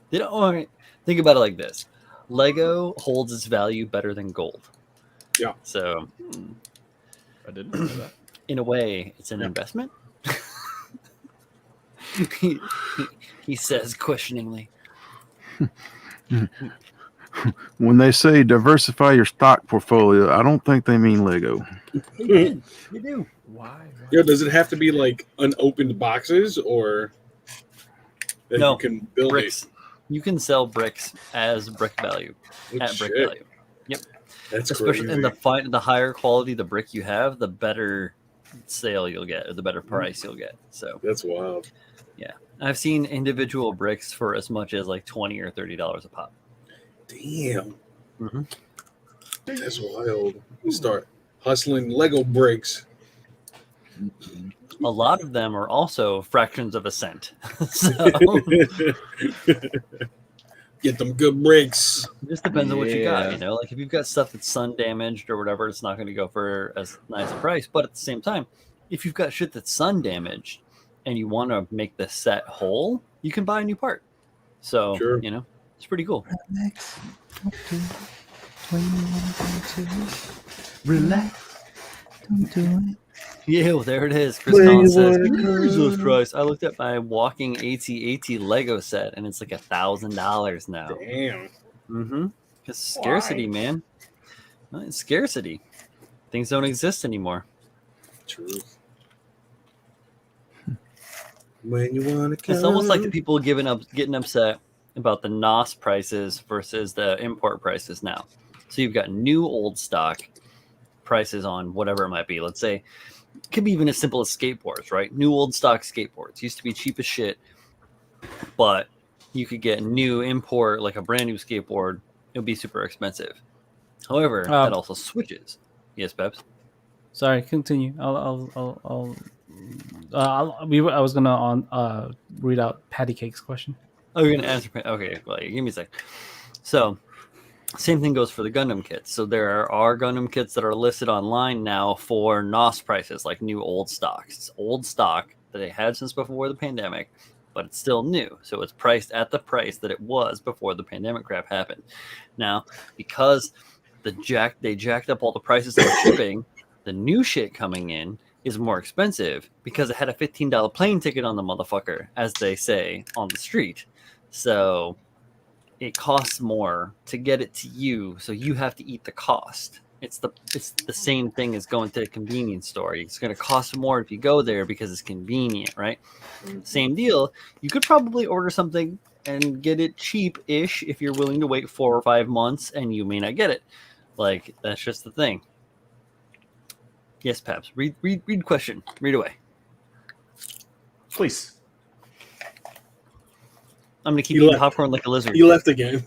they don't. Think about it like this: Lego holds its value better than gold. Yeah. So, I didn't know that. in a way, it's an investment. he, he says questioningly. When they say diversify your stock portfolio, I don't think they mean Lego. They do. Why? Yeah, does it have to be like unopened boxes or that No, you can build bricks. You can sell bricks as brick value it? at brick Shit. value. Yep. That's Especially crazy. in the higher quality the brick you have, the better sale you'll get, or the better price you'll get. So That's wild. yeah, I've seen individual bricks for as much as like $20 or $30 a pop. Damn. Mm-hmm. That's wild. You start hustling Lego bricks. A lot of them are also fractions of a cent. So Get them good bricks. it just depends on what you got, Yeah. you know. Like if you've got stuff that's sun damaged or whatever, it's not going to go for as nice a price. But at the same time, if you've got shit that's sun damaged and you want to make the set whole, you can buy a new part. So Sure. you know, it's pretty cool. Relax. Don't do it. Yeah, there it is. Chris Collins says, Jesus Christ. I looked at my walking AT-AT Lego set and it's like $1,000 now. Damn. Mm-hmm. Because scarcity, man. Well, it's scarcity. Things don't exist anymore. Truth. When you want to come. It's almost like the people getting upset about the NOS prices versus the import prices now. So you've got new old stock prices on whatever it might be. Let's say it could be even as simple as skateboards, right? New old stock skateboards used to be cheap as shit, but you could get new import, like a brand new skateboard. It would be super expensive. However, that also switches. Yes, Peps. Sorry, continue. I was gonna read out Patty Cake's question. Oh, you're gonna answer? Okay, well, give me a sec. So, same thing goes for the Gundam kits. So there are Gundam kits that are listed online now for NOS prices, like new old stocks. It's old stock that they had since before the pandemic, but it's still new. So it's priced at the price that it was before the pandemic crap happened. Now, because they jacked up all the prices on shipping, the new shit coming in is more expensive because it had a $15 plane ticket on the motherfucker, as they say on the street. So it costs more to get it to you, so you have to eat the cost. It's the same thing as going to a convenience store. It's going to cost more if you go there because it's convenient, right? Same deal. You could probably order something and get it cheap-ish if you're willing to wait 4 or 5 months, and you may not get it. Like, that's just the thing. Yes, Paps. Read question. Read away. Please. I'm gonna keep eating popcorn like a lizard. You left again.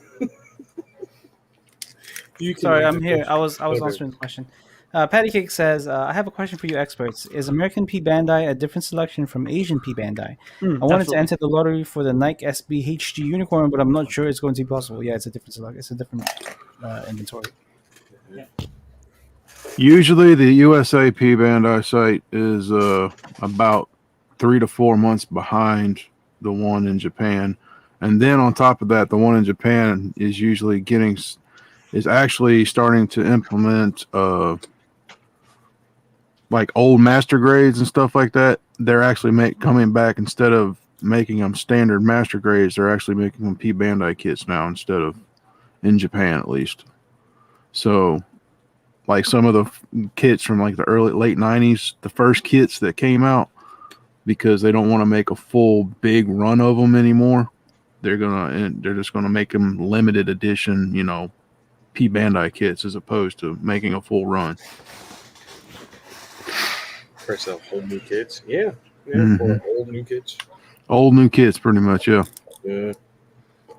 Sorry, I'm here. I was answering the question. Patty Cake says, I have a question for you experts. Is American P Bandai a different selection from Asian P Bandai? I wanted to enter the lottery for the Nike SB HG Unicorn, but I'm not sure it's going to be possible. Yeah, it's a different selection. It's a different inventory. Yeah. Usually the USA P Bandai site is about 3 to 4 months behind the one in Japan. And then on top of that, the one in Japan is actually starting to implement like old master grades and stuff like that. They're actually coming back, instead of making them standard master grades, they're actually making them P Bandai kits now, instead of in Japan at least. So like some of the kits from like the late 90s, the first kits that came out, because they don't want to make a full big run of them anymore, they're just gonna make them limited edition, P Bandai kits, as opposed to making a full run. Press out whole new kits. Yeah. Mm-hmm. For old new kits. Old new kits, pretty much, yeah. Yeah.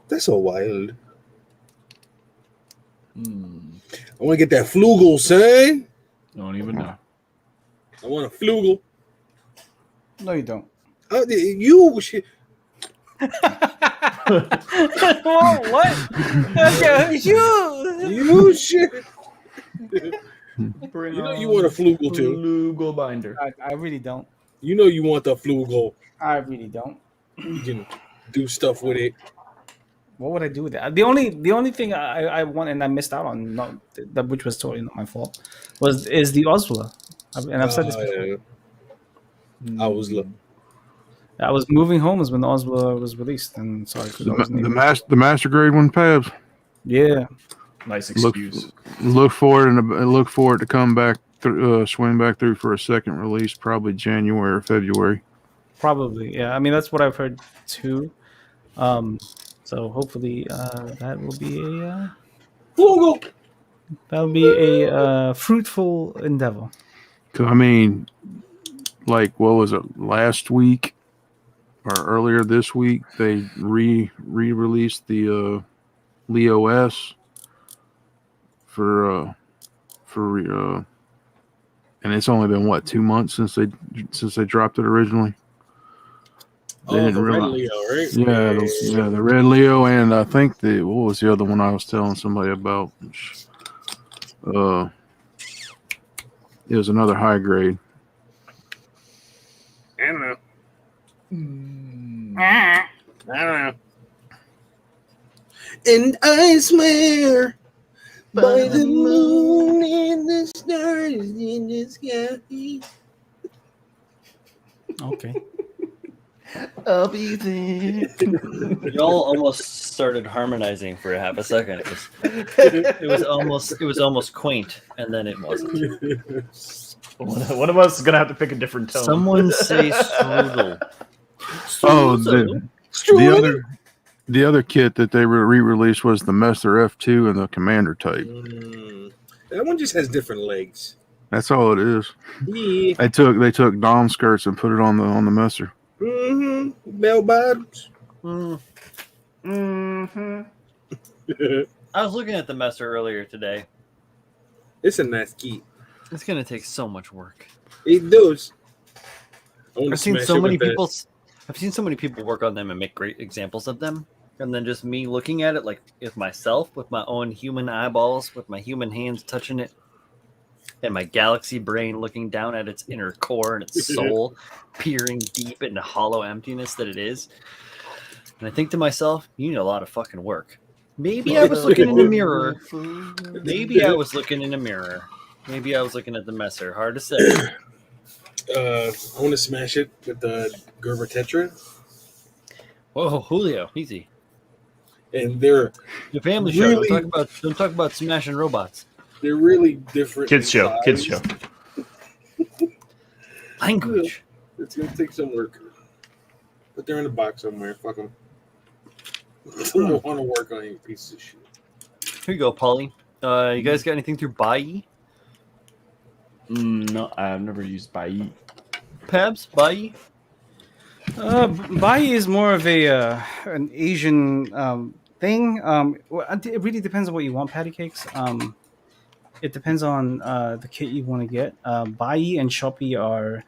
That's so wild. I want to get that flugel, son. Don't even know. I want a flugel. No, you don't. You shit. What? Okay, you shit. You know you want a flugel too. Flugel binder. I really don't. You know you want the flugel. I really don't. You can do stuff with it. What would I do with that? The only thing I want and I missed out on, not that, which was totally not my fault, is the Oswald. And I've said this before. Yeah. I was I was moving homes when the Oswald was released, and so I could the master grade one, Pabs. Yeah. Nice excuse. Look for it to come back through, swing back through for a second release, probably January or February. Probably, yeah. I mean, that's what I've heard too. So hopefully that will be a fruitful endeavor. I mean, like, what was it, last week or earlier this week? They re-released the Leo S for and it's only been what, 2 months since they dropped it originally. They didn't Red realize. Leo, right? Yeah, the Red Leo, and I think what was the other one I was telling somebody about? It was another high grade. I don't know. And I swear by the moon and the stars in the sky. Okay. I'll be there. Y'all almost started harmonizing for a half a second. It was almost quaint, and then it wasn't. One of us is gonna have to pick a different tone. Someone say strudel. Oh, the other kit that they re-released was the Messer F2 and the Commander type. That one just has different legs. That's all it is. Yeah. They took Dom skirts and put it on the Messer. Bell bottoms. I was looking at the Messer earlier today. It's a nice key. It's gonna take so much work. It does. I've seen so many people work on them and make great examples of them, and then just me looking at it like with myself, with my own human eyeballs, with my human hands touching it, and my galaxy brain looking down at its inner core and its soul, peering deep into hollow emptiness that it is. And I think to myself, you need a lot of fucking work. Maybe I was looking in a mirror. Maybe I was looking in a mirror. Maybe I was looking at the Messer. Hard to say. I want to smash it with the Gerber Tetra. Whoa, Julio, easy. And they're the family show. Don't talk about smashing robots. They're really different. Kids show. Language. It's gonna take some work. But they're in a box somewhere. Fuck them. I don't want to work on any piece of shit. Here you go, Paulie. You guys got anything through Bai? No, I've never used Bai. Pabs, Bai? Bai is more of an Asian thing. It really depends on what you want, patty cakes. It depends on the kit you want to get. Bai and Shopee are,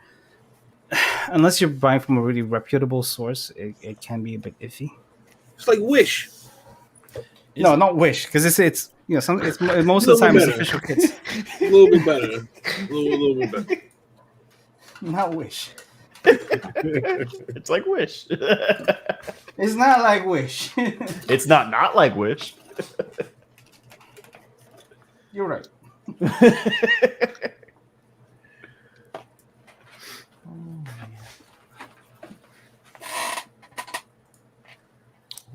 unless you're buying from a really reputable source, it can be a bit iffy. It's like Wish. No, not Wish, because it's it's most of the time it's official kits. A little bit better. A little bit better. Not Wish. It's like Wish. It's not like Wish. It's not like Wish. You're right.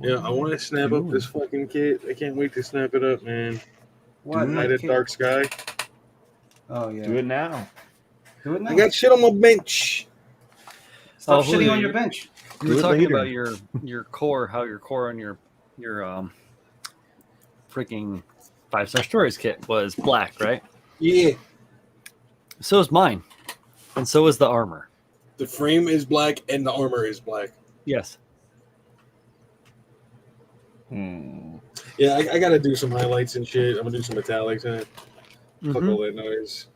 Yeah, I want to snap up this fucking kit. I can't wait to snap it up, man. What? Night at Dark Sky. Oh yeah. Do it now. Do it now. I got shit on my bench. Stop shitting on your bench. You were talking about your core, how your core on your freaking 5-star stories kit was black, right? Yeah. So is mine, and so is the armor. The frame is black and the armor is black. Yes. Yeah, I got to do some highlights and shit. I'm gonna do some metallics in it. Fuck all that noise.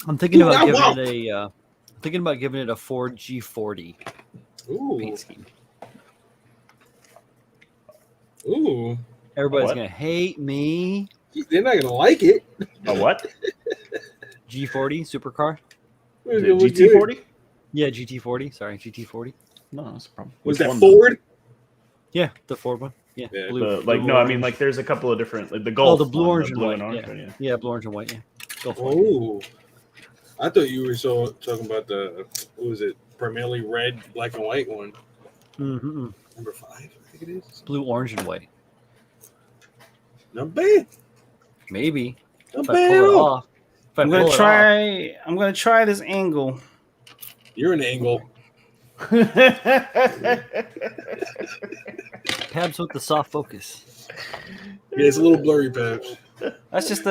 I'm thinking about giving it a Ford G40 paint scheme. Ooh. Everybody's gonna hate me. They're not gonna like it. A what? G40 supercar. GT40? Yeah, GT40. Sorry, GT40. No, that's a problem. Was Which that one? Ford? Yeah, the Ford one. Yeah, Yeah, blue. Like blue, no, I mean orange. like there's a couple of different like the Oh, Golf. the blue, one, orange, the and blue white. and orange Yeah. one, yeah. Yeah, blue, orange, and white. Yeah. Golf one. Oh, I thought you were talking about the what was it? Primarily red, black, and white one. Mm-hmm. Number 5, I think it is. Blue, orange, and white. Not bad. Maybe Not if I bad pull at it all. off. If I pull it off. I'm gonna try this angle. You're an angle. Pabs with the soft focus. Yeah, it's a little blurry, Pabs. That's just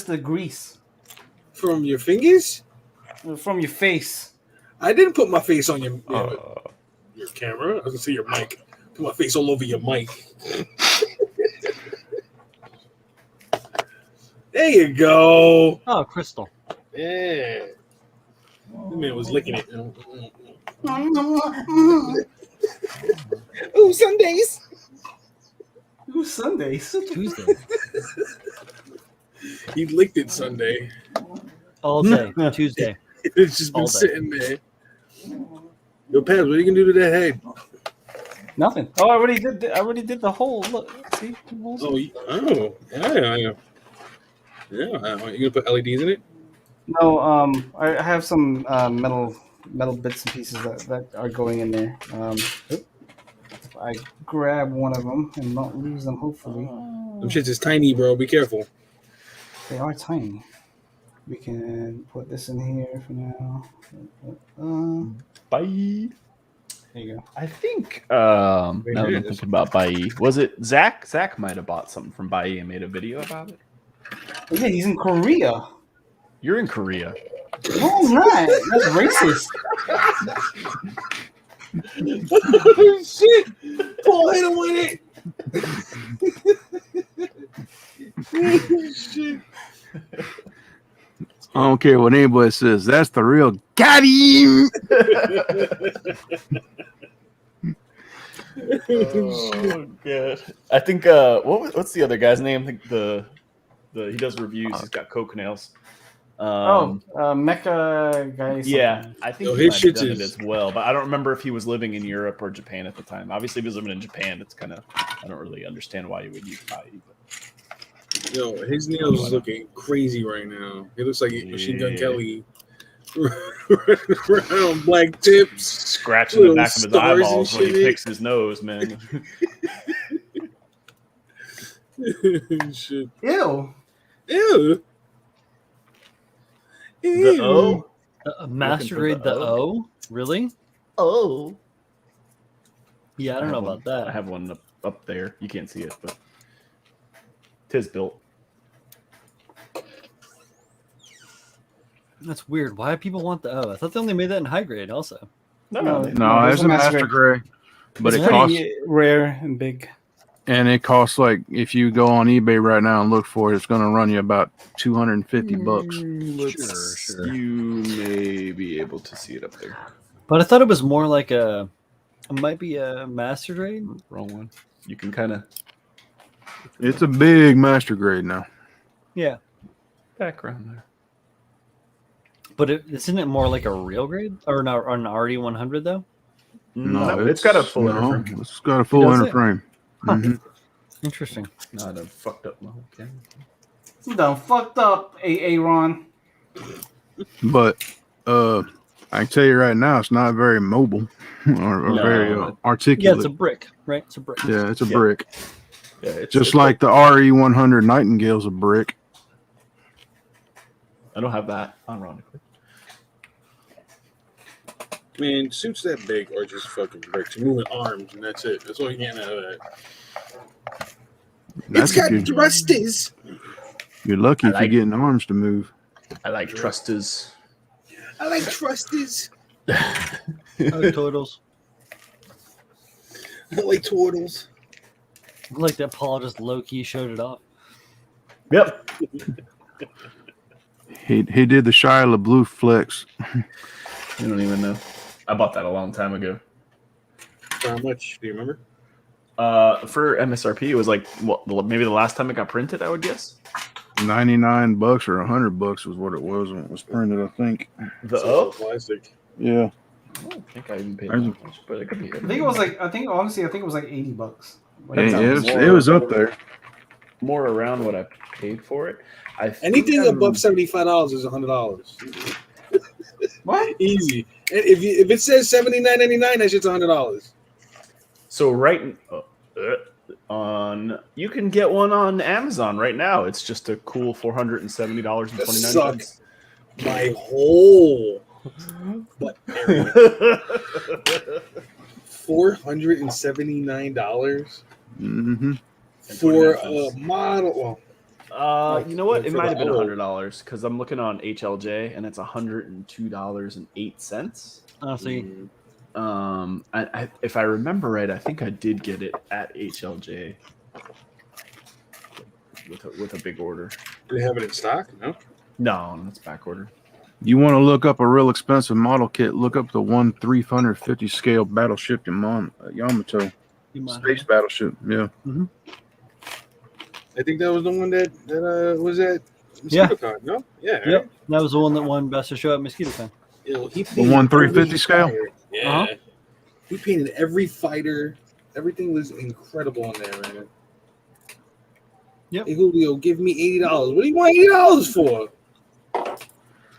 the grease From your fingers? from your face. I didn't put my face on your camera. I was gonna see your mic. Put my face all over your mic. There you go. Oh, crystal. Yeah. This man was licking it. Ooh, Sundays. Ooh, Sundays. Tuesday. He licked it Sunday. All day. Tuesday. It's just been All day. sitting there. Yo, Pabs, what are you gonna do to that head? Nothing. Oh, I already did the hole. Look, see. Oh, yeah. You gonna put LEDs in it? No, I have some metal bits and pieces that are going in there. If I grab one of them and not lose them, hopefully. Them shits is tiny, bro. Be careful. They are tiny. We can put this in here for now. Bye. There you go. I think now that I'm thinking about Bai, was it Zach? Zach might have bought something from Bai and made a video about it. Oh, yeah, he's in Korea. You're in Korea. No, I'm not. That's racist. Oh, shit. Paul hit him with it. Shit. I don't care what anybody says. That's the real got him. Oh god! I think what's the other guy's name? I think the he does reviews. He's got coke nails. Mecha guy. Yeah, I think Yo, he his might have shit done it is- as well, but I don't remember if he was living in Europe or Japan at the time. Obviously, if he was living in Japan, it's kind of I don't really understand why you would use Bai. Yo, his nails is looking crazy right now. He looks like Machine Gun Kelly. Running around black tips. Scratching the Little back of his stars and eyeballs when he shit. picks his nose, man. Shit. Ew. Ew. The O? Master grade the O? Really? Oh. Yeah, I don't know about that. I have one up there. You can't see it, but tis built. That's weird. Why do people want the O? I thought they only made that in high grade also. No, No, there's it's a master grade, but It's it costs, pretty rare and big. and it costs like if you go on eBay right now and look for it, it's going to run you about $250. Sure. You may be able to see it up there. But I thought it was more like it might be a master grade. Wrong one. You can kind of It's a big master grade now. Yeah. background there. But isn't it more like a real grade? Or an RD100 though? No, it's got a full no, frame. it's got a full does inner it? frame. Huh. Mhm. Interesting. No, I done fucked up my whole camera. You done fucked up, Ron. But I can tell you right now, it's not very mobile or No. very Yeah, articulate. it's a brick, right? It's a brick. Yeah, it's a Yeah. brick. Yeah, it's Just like the RE100 Nightingale's a brick. I don't have that, ironically. Man, suits that big are just fucking bricks. You're moving arms, and that's it. That's all you're getting out of that. That's good. thrusters. You're lucky if like- you're getting arms to move. I like trusters. I like thrusters. Oh, totals. I like turtles. I like that Paul just low key showed it off. Yep. He did the Shia LaBeouf flex. You don't even know. I bought that a long time ago. For how much? Do you remember? For MSRP, it was like maybe the last time it got printed. I would guess. $99 or $100 was what it was when it was printed. I think. The So O. plastic. Yeah. I don't think I even paid that much, but it could be. I think it was like honestly it was like $80. It was up there. More around what I paid for it. Anything above $75 is $100. What? Easy. And if it says $79.99, that shit's $100. So you can get one on Amazon right now. It's just a cool $470.29. My whole butt area. $479 for a model. You know what? It might have been $100 because I'm looking on HLJ and it's $102.08. Oh, see. If I remember right, I think I did get it at HLJ with a big order. Do they have it in stock? No, it's back order. You want to look up a real expensive model kit? Look up the 1/350 scale battleship Yamato space battleship. Yeah. Mm-hmm. I think that was the one that was at MosquitoCon, no? Yeah. Right? Yep. That was the one that won Best of Show at MosquitoCon. The 1/350 scale? Yeah. Uh-huh. He painted every fighter. Everything was incredible in there, man. Yep. Hey, Julio, give me $80. What do you want $80 for?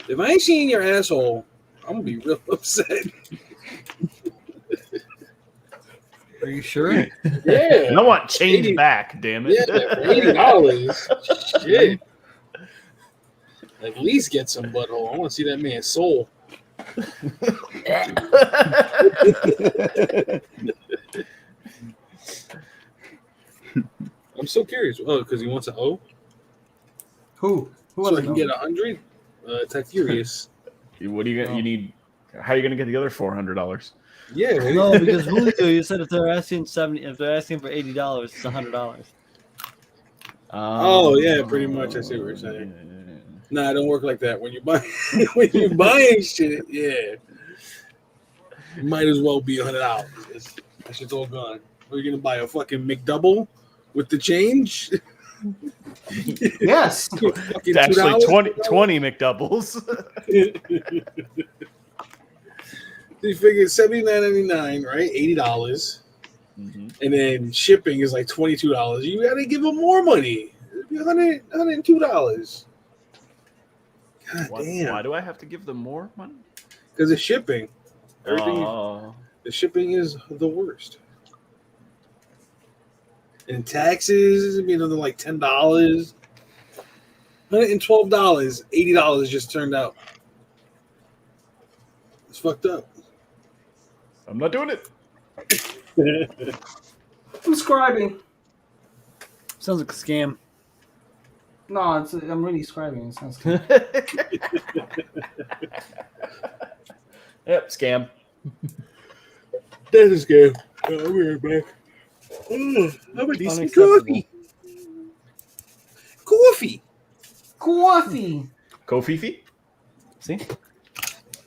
If I ain't seeing your asshole, I'm going to be real upset. Are you sure? Yeah. I want change back, damn it. Yeah, for $80. Shit. At least get some butthole. I want to see that man's soul. I'm so curious. Oh, because he wants an O? Who So I can get 100? Tiberius. What do you get? You need. How are you going to get the other $400? Yeah. No, because Julio, you said if they're asking for $80, it's $100. Oh yeah, pretty much. I see what you're saying. Nah, it don't work like that. When you buy, when you're buying shit, yeah, it might as well be $100. That shit's all gone. Are you gonna buy a fucking McDouble with the change? Yes. It's actually 20 McDoubles. You figure $79.99, right? $80, and then shipping is like $22. You gotta give them more money. It'd be $102. God damn! Why do I have to give them more money? Because it's shipping. Everything. The shipping is the worst. And taxes, it'd be another like $10. $112, $80 just turned out. It's fucked up. I'm not doing it. I'm scribing. Sounds like a scam. No, I'm really scribing. It sounds good. Yep, scam. That is good. I'll be right back. How about some coffee? Coffee. Kofifi? See?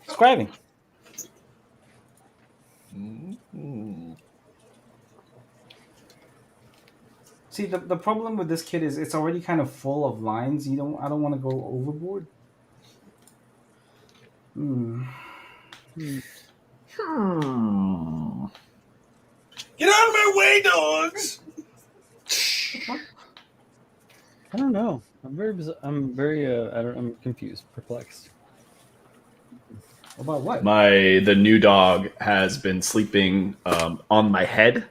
Scribing. See, the problem with this kit is it's already kind of full of lines. I don't want to go overboard. Get out of my way, dogs! I don't know. I'm confused, perplexed. About what? The new dog has been sleeping on my head.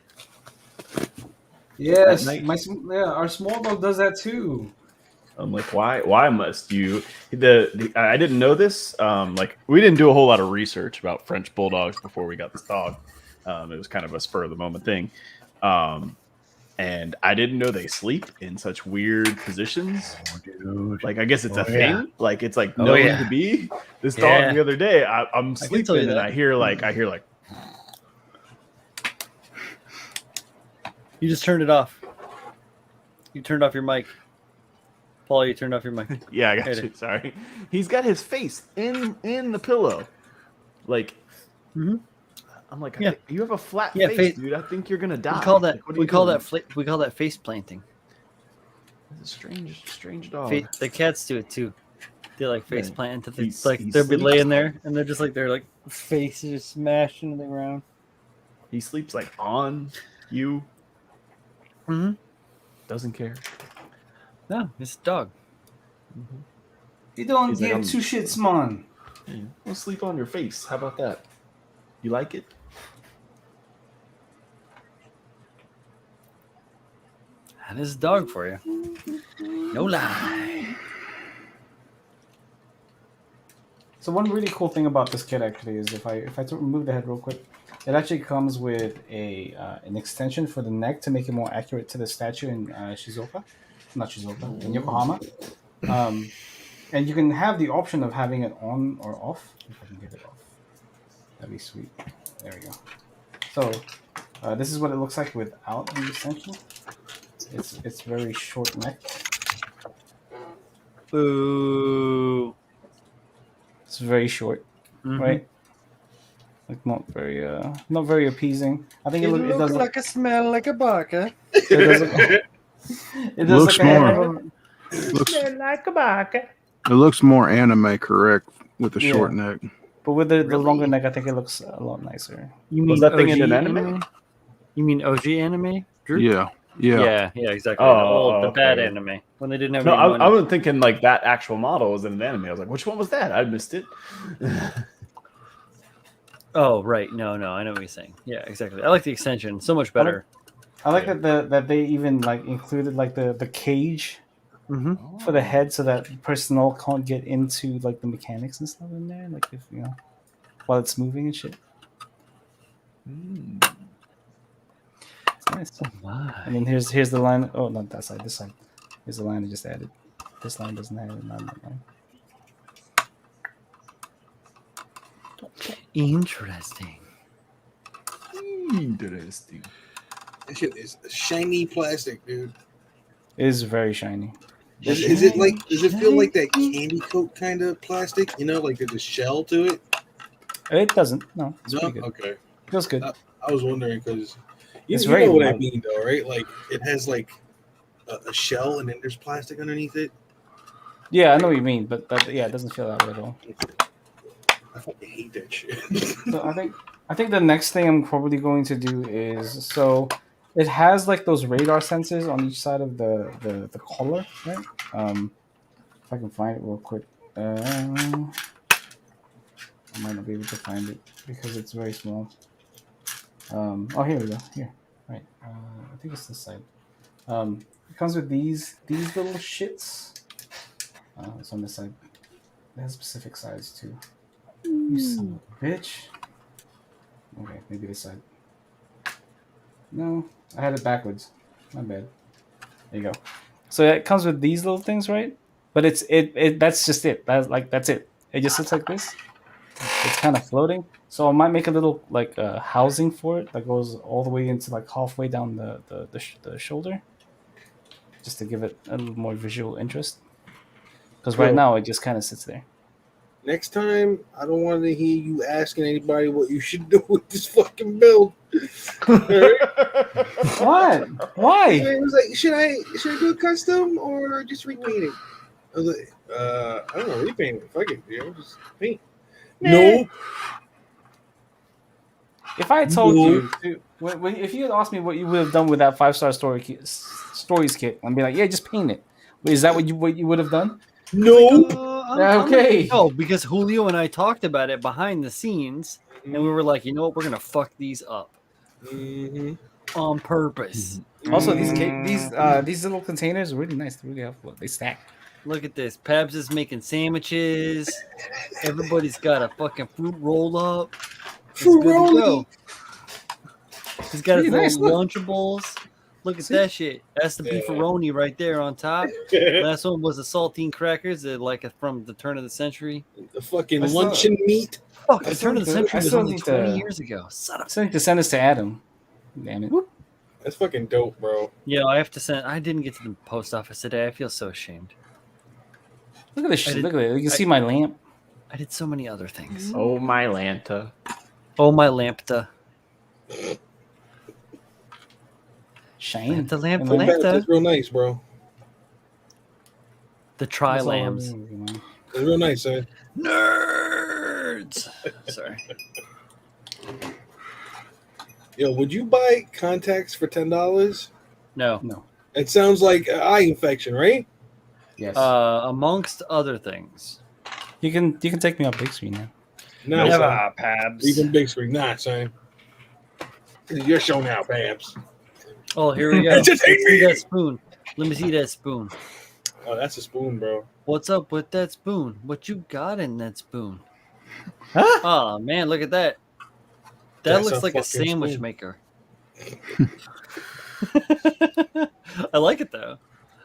Yes, our small dog does that too. I'm like, why must you? I didn't know this. We didn't do a whole lot of research about French bulldogs before we got this dog. It was kind of a spur of the moment thing. And I didn't know they sleep in such weird positions. Oh, dude. Like, I guess it's a thing. Yeah. Like, it's like known to be. This dog the other day, I'm sleeping and I hear like. You just turned it off. You turned off your mic. Paul, you turned off your mic. Yeah, I got you. Sorry. He's got his face in the pillow. Like, I'm like, you have a flat face, dude. I think you're gonna die. We call that face planting. It's a strange dog. The cats do it too. They like face plant into the he they'll be sleeps. laying there and they're just like their like faces smashed into the ground. He sleeps like on you. Mm-hmm. Doesn't care. No, it's a dog. You don't He's like, give I'm- two shits, man. Yeah, we'll sleep on your face. How about that? You like it? That is a dog for you. No lie. So one really cool thing about this kit actually is if I remove the head real quick, it actually comes with an extension for the neck to make it more accurate to the statue in in Yokohama. And you can have the option of having it on or off. If I can get it off, that'd be sweet. There we go. So this is what it looks like without the extension. It's very short neck. Boo. It's very short, right? Like not very appeasing. I think it does look like a smell like a baka. it Looks like more. It looks more anime correct with the short neck. But with the longer neck, I think it looks a lot nicer. You mean Was that thing OG in an anime? You mean OG anime? Drew? Yeah. Yeah, exactly. The bad anime when they didn't have No, any money. I wasn't thinking like that actual model was in an anime. I was like, which one was that? I missed it. Oh, right. No, I know what you're saying. Yeah, exactly. I like the extension so much better. I like that they even like included like the cage for the head so that personnel can't get into like the mechanics and stuff in there, like if while it's moving and shit. It's nice. And then here's the line. Oh, not that side. This side. Here's the line I just added. This line doesn't have it. Not that line. Interesting. That shit is shiny plastic, dude. It is very shiny. Is it like? Does it feel like that candy coat kind of plastic? You know, like there's a shell to it. It doesn't. No, it's pretty good. Okay. Feels good. I was wondering because you It's know very what I light. mean, though, right? Like it has like a shell and then there's plastic underneath it. Yeah, I know what you mean, but it doesn't feel that way at all. I fucking hate that shit. So I think the next thing I'm probably going to do is it has like those radar sensors on each side of the collar, right? If I can find it real quick. I might not be able to find it because it's very small. Here we go. Here, right. I think it's this side. It comes with these little shits. It's on this side. It has a specific size too. You son of a bitch. Okay, maybe this side. No, I had it backwards. My bad. There you go. So it comes with these little things, right? But it's that's just it. That's it. It just sits like this. It's kind of floating. So I might make a little like housing for it that goes all the way into like halfway down the shoulder, just to give it a little more visual interest. Because right now it just kind of sits there. Next time, I don't want to hear you asking anybody what you should do with this fucking build. What? Why? It was like, should I do a custom or just repaint it? I was like, I don't know, repaint it. Fuck it, just paint. No. If I had told you, if you had asked me what you would have done with that 5-star stories kit, I'd be like, yeah, just paint it. Is that what you would have done? No. Okay. No, because Julio and I talked about it behind the scenes, and we were like, you know what, we're gonna fuck these up on purpose. Also, these little containers are really nice. They're really helpful. They stack. Look at this. Pabs is making sandwiches. Everybody's got a fucking fruit roll up. It's good to go. He's got his little Lunchables. Look at that shit. That's the beefaroni right there on top. Last one was the saltine crackers, from the turn of the century. The fucking luncheon meat. Fuck, the turn of the century was only 20 years ago. Son of I still need to send this to Adam. Damn it. That's fucking dope, bro. Yeah, I have to send. I didn't get to the post office today. I feel so ashamed. Look at this shit. Look at it. You can see my lamp. I did so many other things. Oh, my Lanta. Oh, my Lambda. Shine. The lamp, That's real nice, bro. The tri-lambs. It's real nice, son. Nerds. Sorry. Yo, would you buy contacts for $10? No. It sounds like an eye infection, right? Yes. Amongst other things. You can take me off big screen now. No, son. Pabs. Even big screen. Nah, son. This is your show now, Babs. Oh, here we go. Let me see that spoon. Let me see that spoon. Oh, that's a spoon, bro. What's up with that spoon? What you got in that spoon? Huh? Oh man, look at that. That That's looks like a fucking sandwich spoon. maker. I like it though.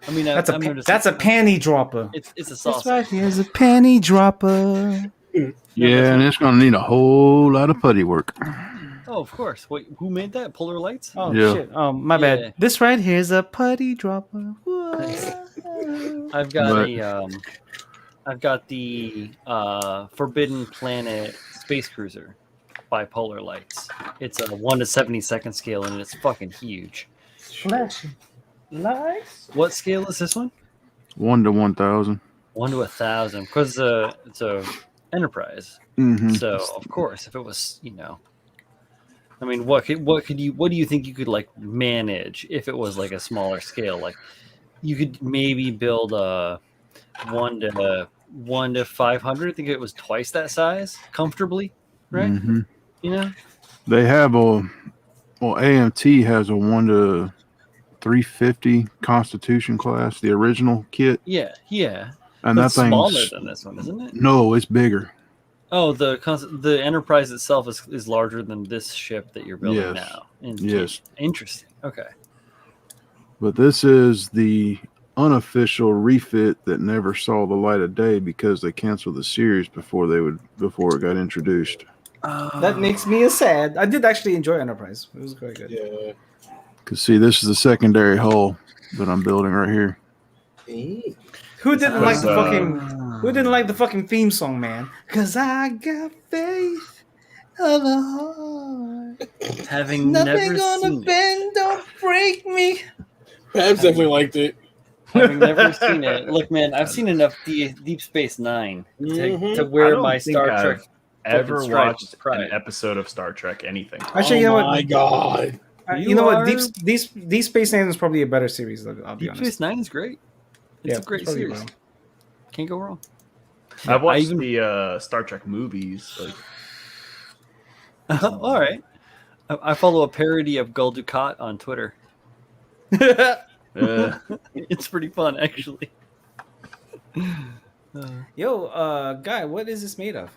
I mean, That's a panty dropper. It's a This saucer. right here is a panty dropper. Yeah, and it's gonna need a whole lot of putty work. Oh, of course. Wait, who made that? Polar Lights? Oh Yeah. shit! My Yeah. bad. This right here is a putty dropper. I've got the Forbidden Planet Space Cruiser by Polar Lights. It's a 1/72 scale and it's fucking huge. Flashing lights. What scale is this one? 1 to 1,000. 1 to 1,000 because it's a Enterprise. Mm-hmm. So of course, if it was, I mean, what do you think you could like manage if it was like a smaller scale? Like you could maybe build a 1 to 500. I think it was twice that size comfortably, right? Mm-hmm. They have AMT has a 1 to 350 Constitution class, the original kit. Yeah. And But that it's thing's smaller than this one, isn't it? No, it's bigger. Oh, the Enterprise itself is larger than this ship that you're building now. Yes. Interesting. Okay. But this is the unofficial refit that never saw the light of day because they canceled the series before it got introduced. That makes me sad. I did actually enjoy Enterprise. It was quite good. Yeah. Cause see, this is the secondary hull that I'm building right here. Who didn't like the fucking theme song, man? Cause I got faith of a heart. Having Nothing never gonna seen bend, don't break me. Babs definitely liked it. Having never seen it. Look, man, I've seen enough Deep Space Nine to wear my Star Trek. Ever stripes watched pride. an episode of Star Trek? Anything? Actually, you know what? My God. You know what? Deep Space Nine is probably a better series. I'll be Deep honest. Space Nine is great. It's a great probably series. well. Can't go wrong. I've watched the Star Trek movies. Like, All right. I follow a parody of Gul Dukat on Twitter. It's pretty fun, actually. Yo, guy, what is this made of?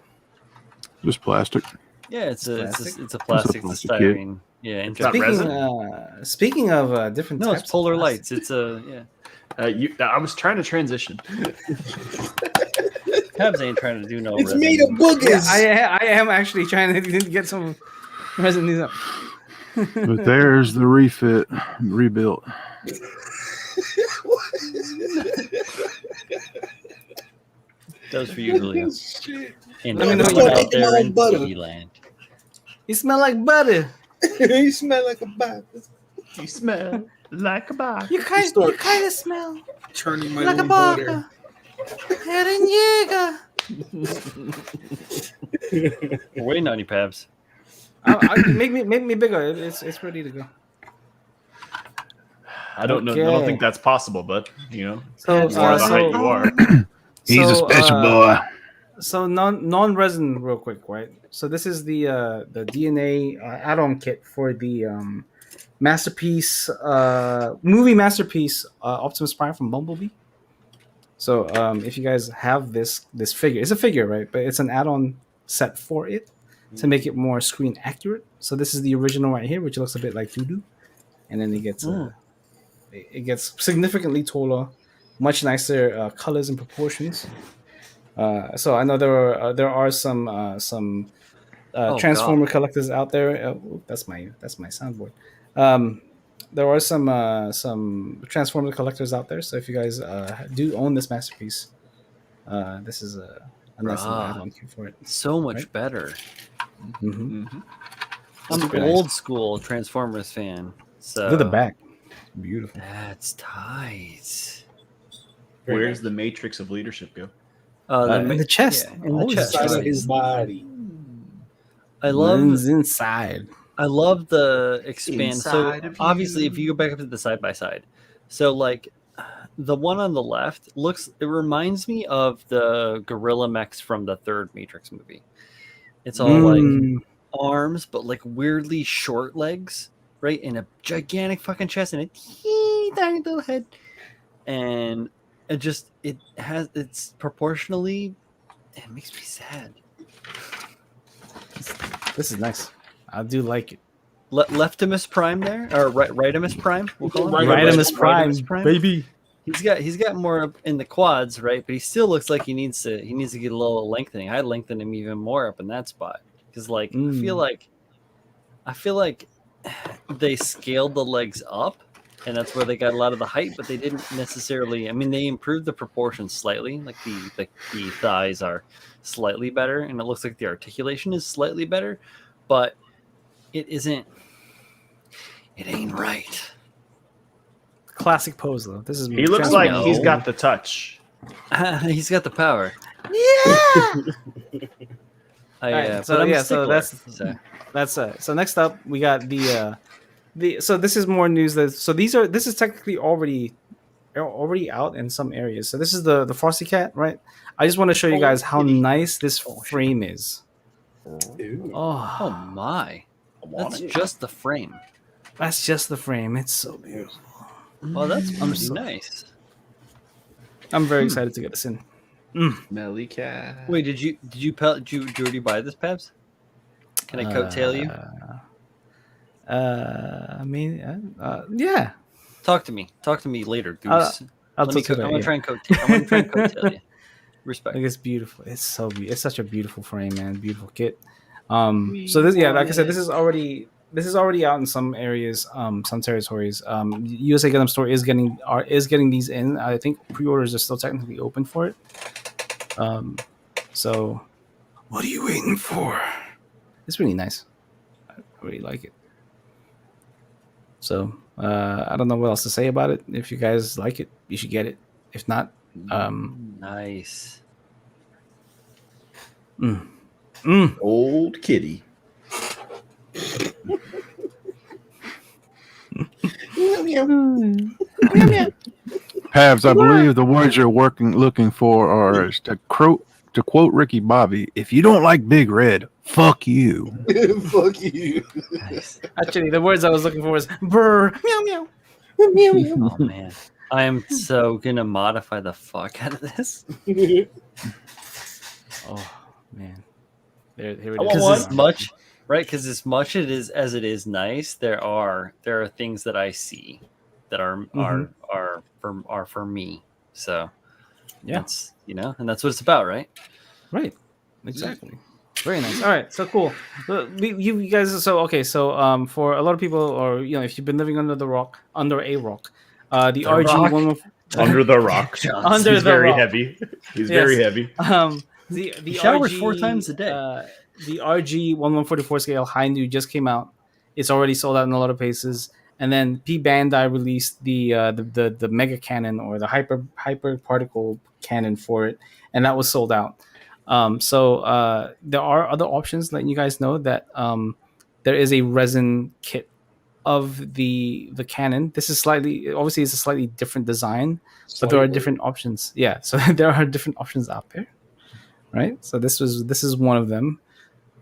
Just plastic. Yeah, it's a It's plastic. a It's a plastic styrene. Yeah, not interesting. resin? Speaking of different No, types it's Polar of Lights. plastic. It's a I was trying to transition. Tabs ain't trying to do no. It's resin. made of boogers. I am actually trying to get some resin up. But there's the refit rebuilt. That was for you, Julio. And Let me know everyone you out there in butter. TV land. You smell like butter. You smell like a bat. You smell like a bar. You kind of smell Churning my like a own butter. barker. Eren Yeager. We're waiting on you, Pabs. Make me bigger. It's ready to go. I don't know. I don't think that's possible, but So, you are the height you are. He's a special boy. So non-resin, real quick, right? So this is the DNA add-on kit for the movie masterpiece Optimus Prime from Bumblebee. So if you guys have this figure, it's a figure, right? But it's an add-on set for it to make it more screen accurate. So this is the original right here, which looks a bit like Voodoo, and then it gets significantly taller, much nicer colors and proportions. So I know there are some Transformer collectors out there. That's my soundboard. There are some Transformer collectors out there. So if you guys do own this masterpiece, this is a nice little add-on kit for it. So much better. Mm-hmm. I'm an old school Transformers fan. So Look at the back, beautiful. That's tight. Where's the matrix of leadership go? In the chest. Yeah, in the chest. Inside of his body. I love inside. I love the expand. So Inside of obviously, you. if you go back up to the side by side, so like the one on the left it reminds me of the gorilla mechs from the third Matrix movie. It's all like arms, but like weirdly short legs, right? And a gigantic fucking chest and a teeny tiny little head. And it's proportionally, it makes me sad. This is nice. I do like it. Leftimus Prime there, or Rightimus Prime, we'll call him. Rightimus Prime, baby. He's got more up in the quads, right? But he still looks like he needs to get a little lengthening. I lengthen him even more up in that spot because, like, I feel like they scaled the legs up, and that's where they got a lot of the height. But they didn't necessarily. I mean, they improved the proportions slightly. Like the thighs are slightly better, and it looks like the articulation is slightly better, but it isn't. It ain't right. Classic pose though. This is. He looks like he's got the touch. He's got the power. Yeah. So next up we got the. So this is more news. This is technically already out in some areas. So this is the Frosty Cat, right? I just want to show you guys how nice this frame is. Oh my! That's just the frame. That's just the frame. It's so beautiful. Oh, that's pretty nice. I'm very excited to get this in. Melly cat. Wait, did you already buy this, Pabs? Can I coattail you? I mean, yeah. Talk to me later, Goose. I'm gonna try and coattail you. Respect. Like, it's beautiful. It's so beautiful. It's such a beautiful frame, man. Beautiful kit. So this, like I said, this is already out in some areas, some territories. USA Gundam Store is getting these in. I think pre-orders are still technically open for it. So what are you waiting for? It's really nice. I really like it. So I don't know what else to say about it. If you guys like it, you should get it. If not, nice. Old kitty. Pabs, I believe the words you're looking for are to quote Ricky Bobby, if you don't like Big Red, fuck you. Fuck you. Nice. Actually, the words I was looking for was brr, meow, meow. Meow, meow. Oh man, I am so gonna modify the fuck out of this. Oh man, here it is. Because as much as it is nice, there are things that I see that are for me. So yeah, that's and that's what it's about, right? Right, exactly. Very nice. All right, so cool. You guys, so okay, so for a lot of people, or if you've been living under a rock, the RG1 under the rock. Under He's the very rock. heavy. He's very heavy. The showers RG, 4 times a day. The RG 1144 scale high new just came out. It's already sold out in a lot of places. And then P Bandai released the mega cannon, or the hyper particle cannon for it, and that was sold out. So there are other options, letting you guys know that there is a resin kit of the cannon. This is it's a slightly different design, but there are different options. Yeah, so there are different options out there, right? So this is one of them.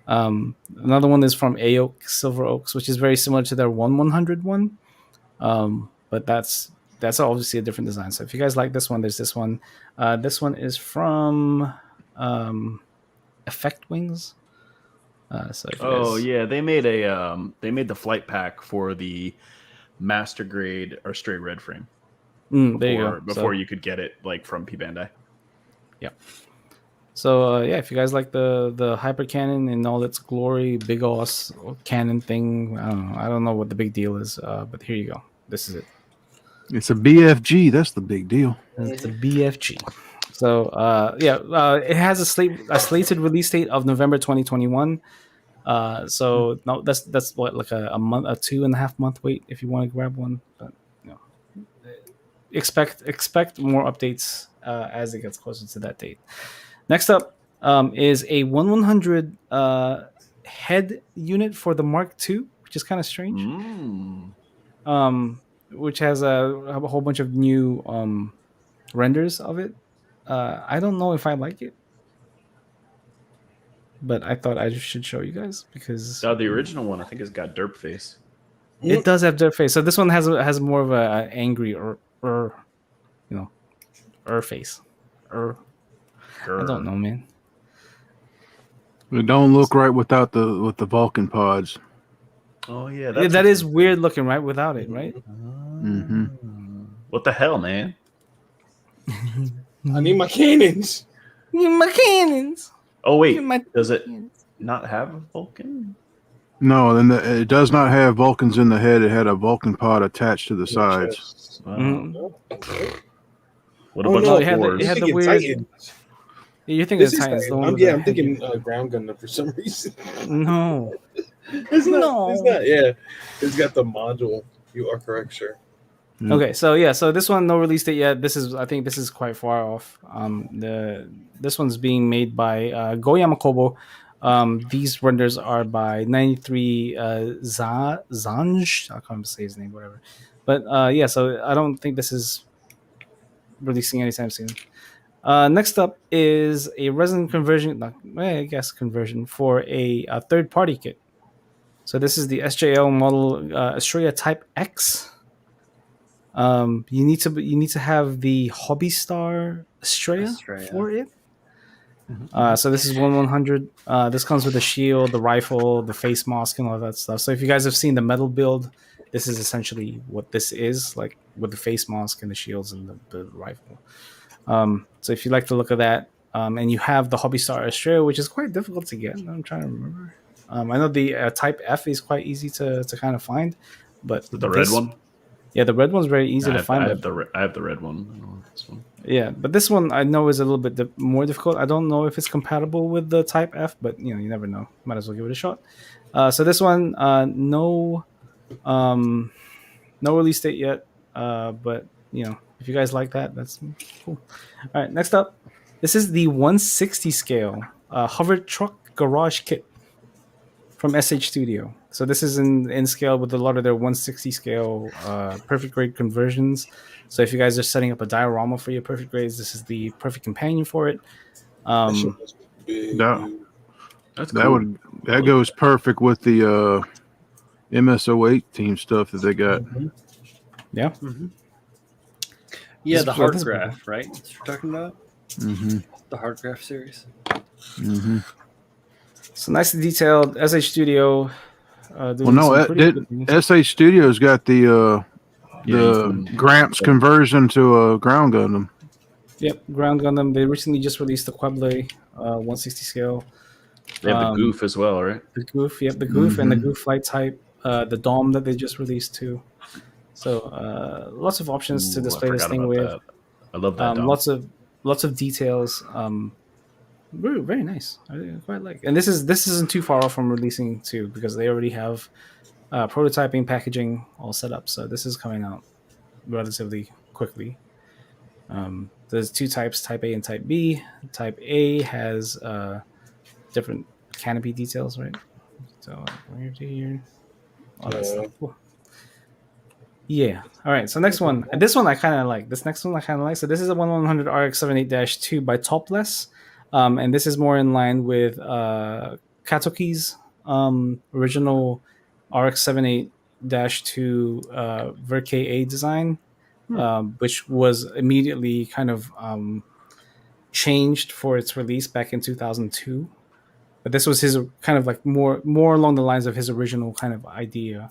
Another one is from AOK Silver Oaks, which is very similar to their 1/100 one, but that's obviously a different design. So if you guys like this one, there's this one. This one is from Effect Wings. They made the flight pack for the master grade or straight red frame. There you go. Before you could get it like from P Bandai. Yeah. So if you guys like the hyper cannon in all its glory, big ass cannon thing, I don't know what the big deal is, but here you go. This is it. It's a BFG. That's the big deal. It's a BFG. So it has a slated release date of November 2021. So no, that's what, like a month, a 2.5 month wait if you want to grab one. But expect more updates as it gets closer to that date. Next up is a 1/100 head unit for the Mark II, which is kind of strange. Which has a whole bunch of new renders of it. I don't know if I like it, but I thought I should show you guys because the original one I think has got derp face. it does have dirt face. So this one has more of a angry face. I don't know, man. It don't look right without the Vulcan pods. Oh yeah, that is weird looking, right? Without it, right? Mm-hmm. What the hell, man? I need my cannons. My cannons. Oh wait, does it not have a Vulcan? No, then it does not have Vulcans in the head. It had a Vulcan pod attached to the sides. What about it had the weird. Titans. You're thinking of Titans. I'm thinking ground gunner for some reason. No, it's not. Yeah, it's got the module. You are correct, sir. Okay, so this one no release date yet. I think this is quite far off. This one's being made by Go Yamakobo. These renders are by 93 Zanj. I can't say his name, whatever. But so I don't think this is releasing anytime soon. Next up is a resin conversion, conversion for a third-party kit. So this is the SJL model Australia Type X. You need to have the Hobby Star Australia for it. So this is 1/100. This comes with the shield, the rifle, the face mask, and all that stuff. So if you guys have seen the metal build, this is essentially what this is, like with the face mask and the shields and the rifle. So if you like the look of that, and you have the Hobby Star Australia, which is quite difficult to get. I'm trying to remember. I know the Type F is quite easy to kind of find, but the red one. Yeah, the red one's very easy to find. I have the red one. I don't know this one. Yeah, but this one I know is a little bit more difficult. I don't know if it's compatible with the Type F, but you never know. Might as well give it a shot. So this one, no release date yet. But if you guys like that, that's cool. All right, next up, this is the 160 scale hover truck garage kit from SH Studio. So this is in scale with a lot of their 160 scale perfect grade conversions. So if you guys are setting up a diorama for your perfect grades, this is the perfect companion for it. That goes perfect with the MSO8 team stuff that they got. Mm-hmm. Yeah. Mm-hmm. Yeah, the Heartgraph, right? That's what you're talking about? Mm-hmm. The Heartgraph series. Mm-hmm. So nicely detailed. SH Studio. SH Studio's got the Gramps conversion to a ground Gundam. Yep, ground Gundam. They recently just released the Queble 160 scale. They have the Goof as well, right? The Goof, yep, the Goof and the Goof flight type. The Dom that they just released too. So lots of options to display this thing with. That. I love that. Lots of details. Very, very nice. I quite like. And this isn't too far off from releasing too, because they already have prototyping, packaging all set up. So this is coming out relatively quickly. There's two types, Type A and Type B. Type A has different canopy details, right? So where to here? All that stuff. Cool. Yeah. All right. So next one. This one I kind of like. So this is a 1/100 RX-78-2 by Topless. And this is more in line with KotoKai's original RX-78-2 Ver-Ka design, which was immediately kind of changed for its release back in 2002. But this was his kind of like more along the lines of his original kind of idea.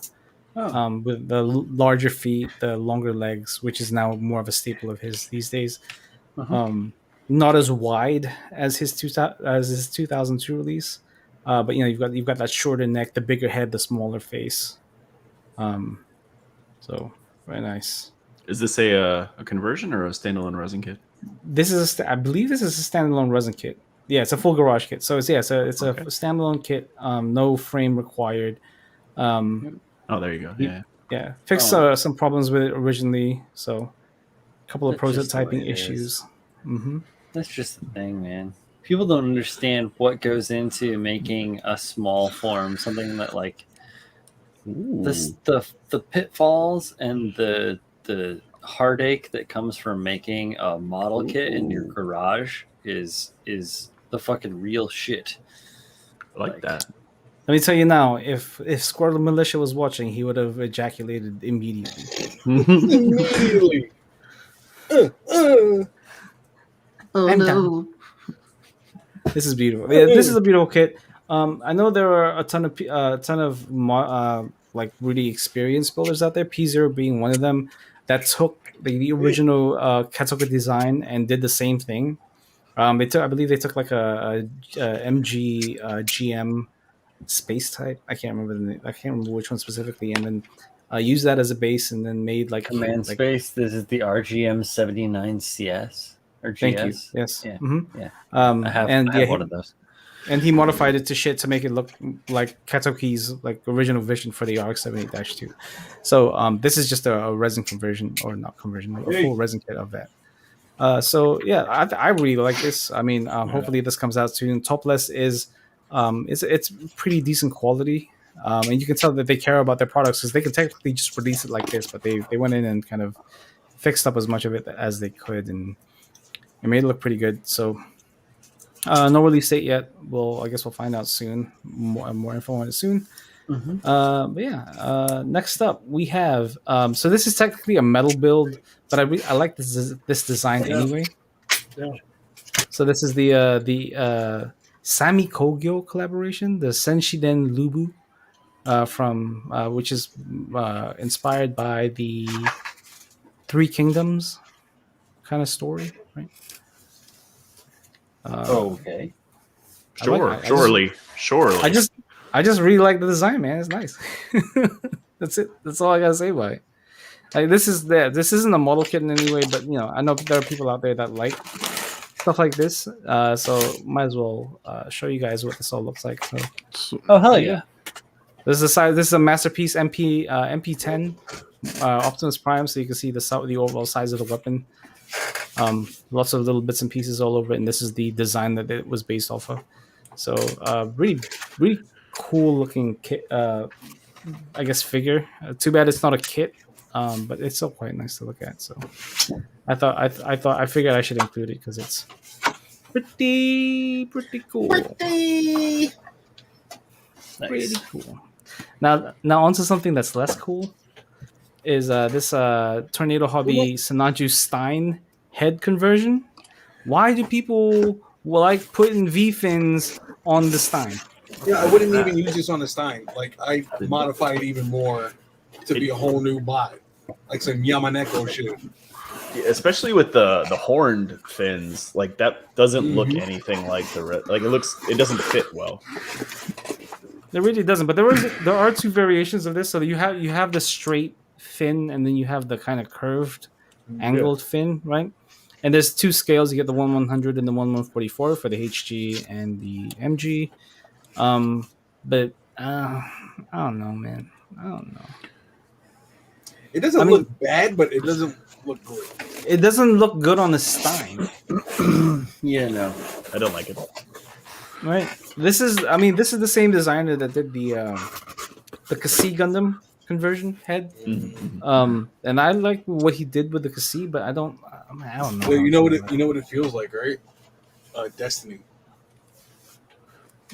With the larger feet, the longer legs, which is now more of a staple of his these days. Not as wide as his 2002 release, but you've got that shorter neck, the bigger head, the smaller face. So very nice. Is this a conversion or a standalone resin kit? This is I believe this is a standalone resin kit. Yeah, it's a full garage kit. So it's a standalone kit. No frame required. Oh, there you go. Yeah. Fixed some problems with it originally. So a couple of prototyping issues. That's just the thing, man. people don't understand what goes into making a small form, something that like this the pitfalls and the heartache that comes from making a model kit in your garage is the fucking real shit. I like that. Let me tell you now, if Squirtle Militia was watching, he would have ejaculated immediately. Immediately. Oh I'm no! done. This is beautiful. Yeah, this is a beautiful kit. I know there are a ton of like really experienced builders out there. P0 being one of them that took the original KotoKai design and did the same thing. I believe they took like a MG GM space type. I can't remember the name. I can't remember which one specifically, and then used that as a base, and then made like Command space. This is the RGM 79CS or GS. Thank you. Yes. Yeah. Mm-hmm. Yeah. I have one of those. And he modified it to shit to make it look like KotoKai's like original vision for the RX-78-2. So this is just a resin conversion, or not conversion, a full resin kit of that. So yeah, I really like this. I mean, hopefully this comes out soon. Topless is it's pretty decent quality, and you can tell that they care about their products because they could technically just release it like this, but they went in and kind of fixed up as much of it as they could, and it made it look pretty good. So. No release date yet. I guess we'll find out soon. More info on it soon. Mm-hmm. But yeah. Next up, we have. So this is technically a metal build, but I like this design anyway. Yeah. So this is the Sami Kogyo collaboration, the Senshiden Lubu, from which is inspired by the Three Kingdoms kind of story, right? Okay. Surely. I just really like the design, man. It's nice. That's it. That's all I gotta say about it. Like this isn't a model kit in any way, but you know, I know there are people out there that like stuff like this. So might as well show you guys what this all looks like. So, oh hell yeah! This is a masterpiece MP10 Optimus Prime, so you can see the overall size of the weapon. Lots of little bits and pieces all over it, and this is the design that it was based off of. So really cool looking kit, I guess figure. Too bad it's not a kit, but it's still quite nice to look at. So I figured I should include it because it's pretty cool. Nice. Pretty cool. Now onto something that's less cool. Is this Tornado Hobby Sanaju Stein head conversion? Why do people like putting V-fins on the Stein? Yeah, I wouldn't even use this on the Stein. Like, I modify it even more to be a whole new bot. Like some Yamaneko shit. Yeah, especially with the horned fins, like that doesn't look anything like it doesn't fit well. It really doesn't, but there are two variations of this. So you have the straight fin, and then you have the kind of curved, angled fin, right? And there's two scales. You get the 1/100 and the 1/144 for the HG and the MG. But I don't know, man. I don't know. It doesn't look bad, but it doesn't look good. It doesn't look good on the Stein. Yeah, no, I don't like it. Right. This is the same designer that did the Kasi Gundam conversion head. Mm-hmm. And I like what he did with the Kasi, but I don't know. Well, you know what it feels like, right? Destiny.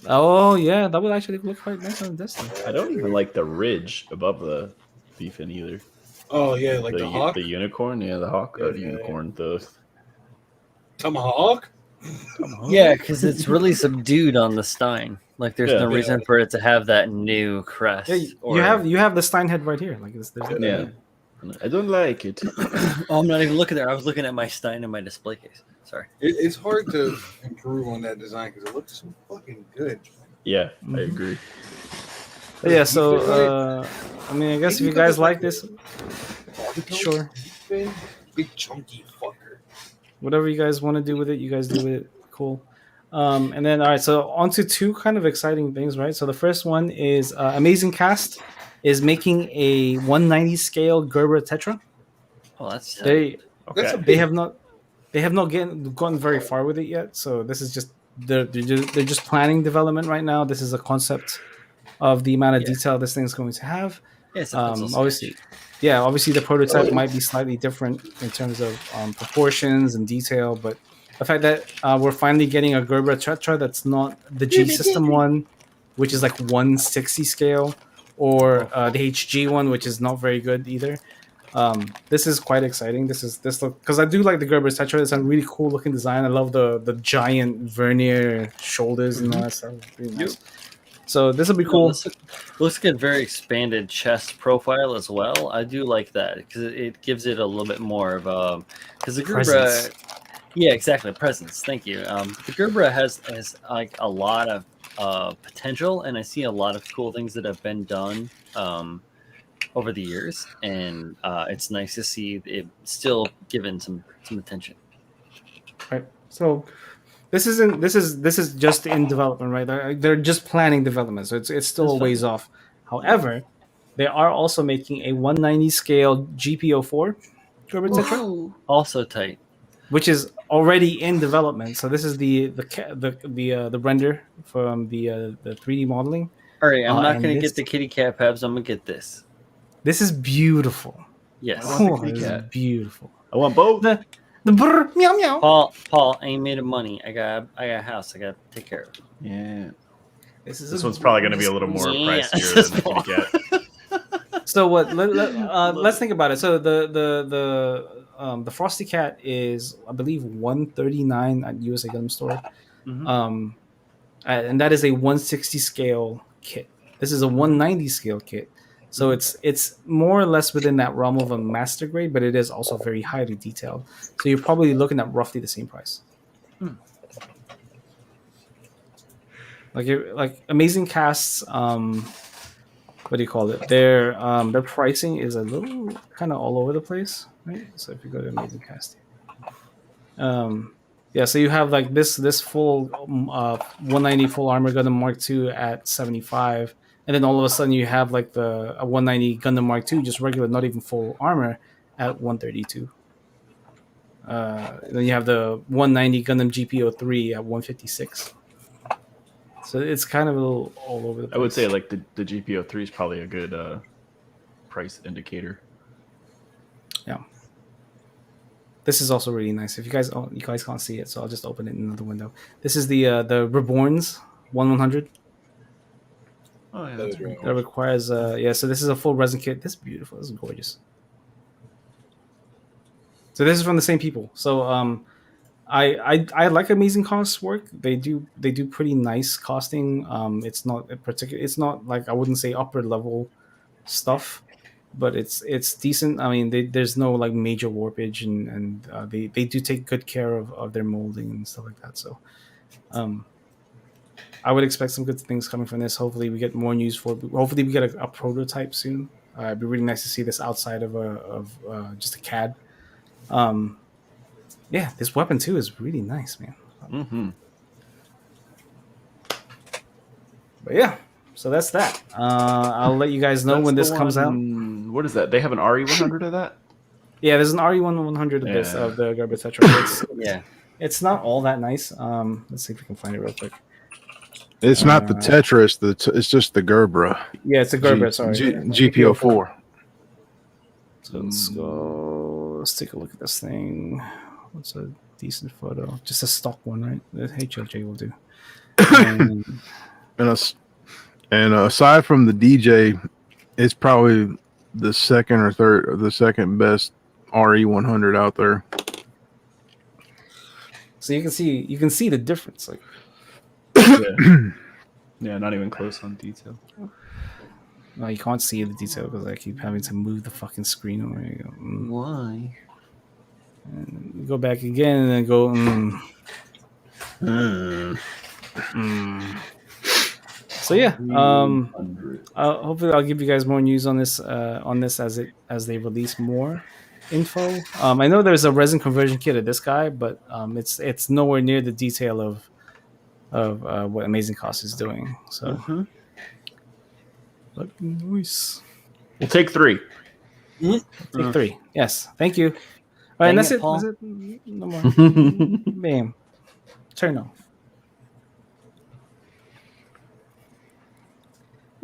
Oh yeah, that would actually look quite nice on Destiny. I don't even like the ridge above the V-fin either. Oh yeah, like the hawk, the unicorn, the hawk, unicorn, the tomahawk. Yeah, because it's really subdued on the Stein. Like, there's no reason for it to have that new crest. Yeah, you have the Stein head right here. Like, I don't like it. Oh, I'm not even looking there. I was looking at my Stein in my display case. Sorry. It's hard to improve on that design because it looks so fucking good. Yeah, I agree. But yeah, so I guess if you guys like this, sure. Big chunky fucker. Whatever you guys want to do with it, you guys do with it. Cool. And then all right, so on to two kind of exciting things, right? So the first one is Amazing Cast is making a 190 scale Gerber Tetra. Oh, they have not gotten very far with it yet. So this is just they're just planning development right now. This is a concept of the amount of detail this thing is going to have. Yes, obviously, obviously the prototype might be slightly different in terms of proportions and detail, but the fact that we're finally getting a Gerber Tetra that's not the G system one, which is like 160 scale, or the HG one, which is not very good either. This is quite exciting. This look, because I do like the Gerber Tetra. It's a really cool looking design. I love the giant vernier shoulders and all that stuff. It's really nice. So this will be cool. Looks like a very expanded chest profile as well. I do like that because it gives it a little bit more of because the Gerbera, yeah, exactly, presence. Thank you. The Gerbera has like a lot of potential, and I see a lot of cool things that have been done over the years, and it's nice to see it still given some attention. Right. So this is just in development, right? They're just planning development, so it's still a ways off. However, they are also making a 190 scale GPO4 Gerber Tetra, also tight, which is already in development. So this is the render from the 3D modeling. All right, I'm not going to get the kitty cat Pabs. I'm going to get this. This is beautiful. Yes, this is beautiful. I want both. The brr, meow meow. Paul, I ain't made of money. I got a house. I got to take care of. Yeah. This one's probably going to be a little more pricier than the kitty cat. So what? Let's think about it. So the Frosty Cat is, I believe, $139 at USA Gundam Store, and that is a 160 scale kit. This is a 190 scale kit. So it's more or less within that realm of a master grade, but it is also very highly detailed. So you're probably looking at roughly the same price. Like Amazing Casts, what do you call it? Their pricing is a little kind of all over the place, right? So if you go to Amazing Cast, so you have like this full 190 full armor Gundam Mark II at $75. And then all of a sudden you have like a 190 Gundam Mark II, just regular, not even full armor, at $132. Then you have the 190 Gundam GPO3 at $156. So it's kind of a little all over the place. I would say like the GPO3 is probably a good price indicator. Yeah. This is also really nice. If you guys can't see it, so I'll just open it in another window. This is the Reborn's 1/100. Oh, yeah, that's really cool. That requires so this is a full resin kit. This is beautiful. This is gorgeous. So this is from the same people. So I like Amazing Costs work. They do pretty nice costing. It's not it's not like, I wouldn't say upper level stuff, but it's decent. I mean, there's no like major warpage, and they do take good care of their molding and stuff like that. So I would expect some good things coming from this. Hopefully we get more news hopefully we get a prototype soon. It'd be really nice to see this outside of just a CAD. This weapon too is really nice, man. But yeah, so that's that. I'll let you guys know when this comes out. What is that? They have an RE100 of that? Yeah, there's an RE100 of this, of the Gerber Tetra. It's not all that nice. Let's see if we can find it real quick. It's not the Tetris. It's just the Gerbera. Yeah, it's a Gerbera. Sorry, GPO4. So let's go. Let's take a look at this thing. What's a decent photo? Just a stock one, right? The HLJ will do. And aside from the DJ, it's probably the second or third, or the second best RE100 out there. So you can see the difference, like. Yeah, not even close on detail. No, you can't see the detail because I keep having to move the fucking screen over. You go, Why? And you go back again and then go. So yeah, hopefully I'll give you guys more news on this as they release more info. I know there's a resin conversion kit of this guy, but it's nowhere near the detail of what Amazing Cost is doing. So, but nice. We'll take 3. Take 3. Yes, thank you. All right, and that's it. That's it. No more. Bam. Turn off.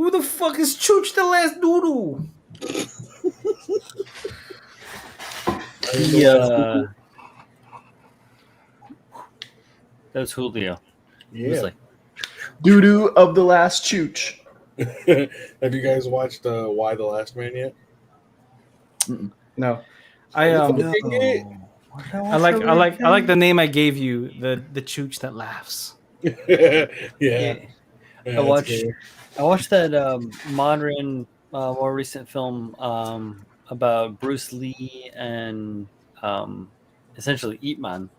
Who the fuck is Chooch the Last Doodoo? That's Julio. Yeah. He was like, Doo-doo of the last chooch. Have you guys watched Why the Last Man yet? No. I like the name I gave you, the Chooch that laughs. Yeah. I watched that modern, more recent film about Bruce Lee and essentially Ip Man,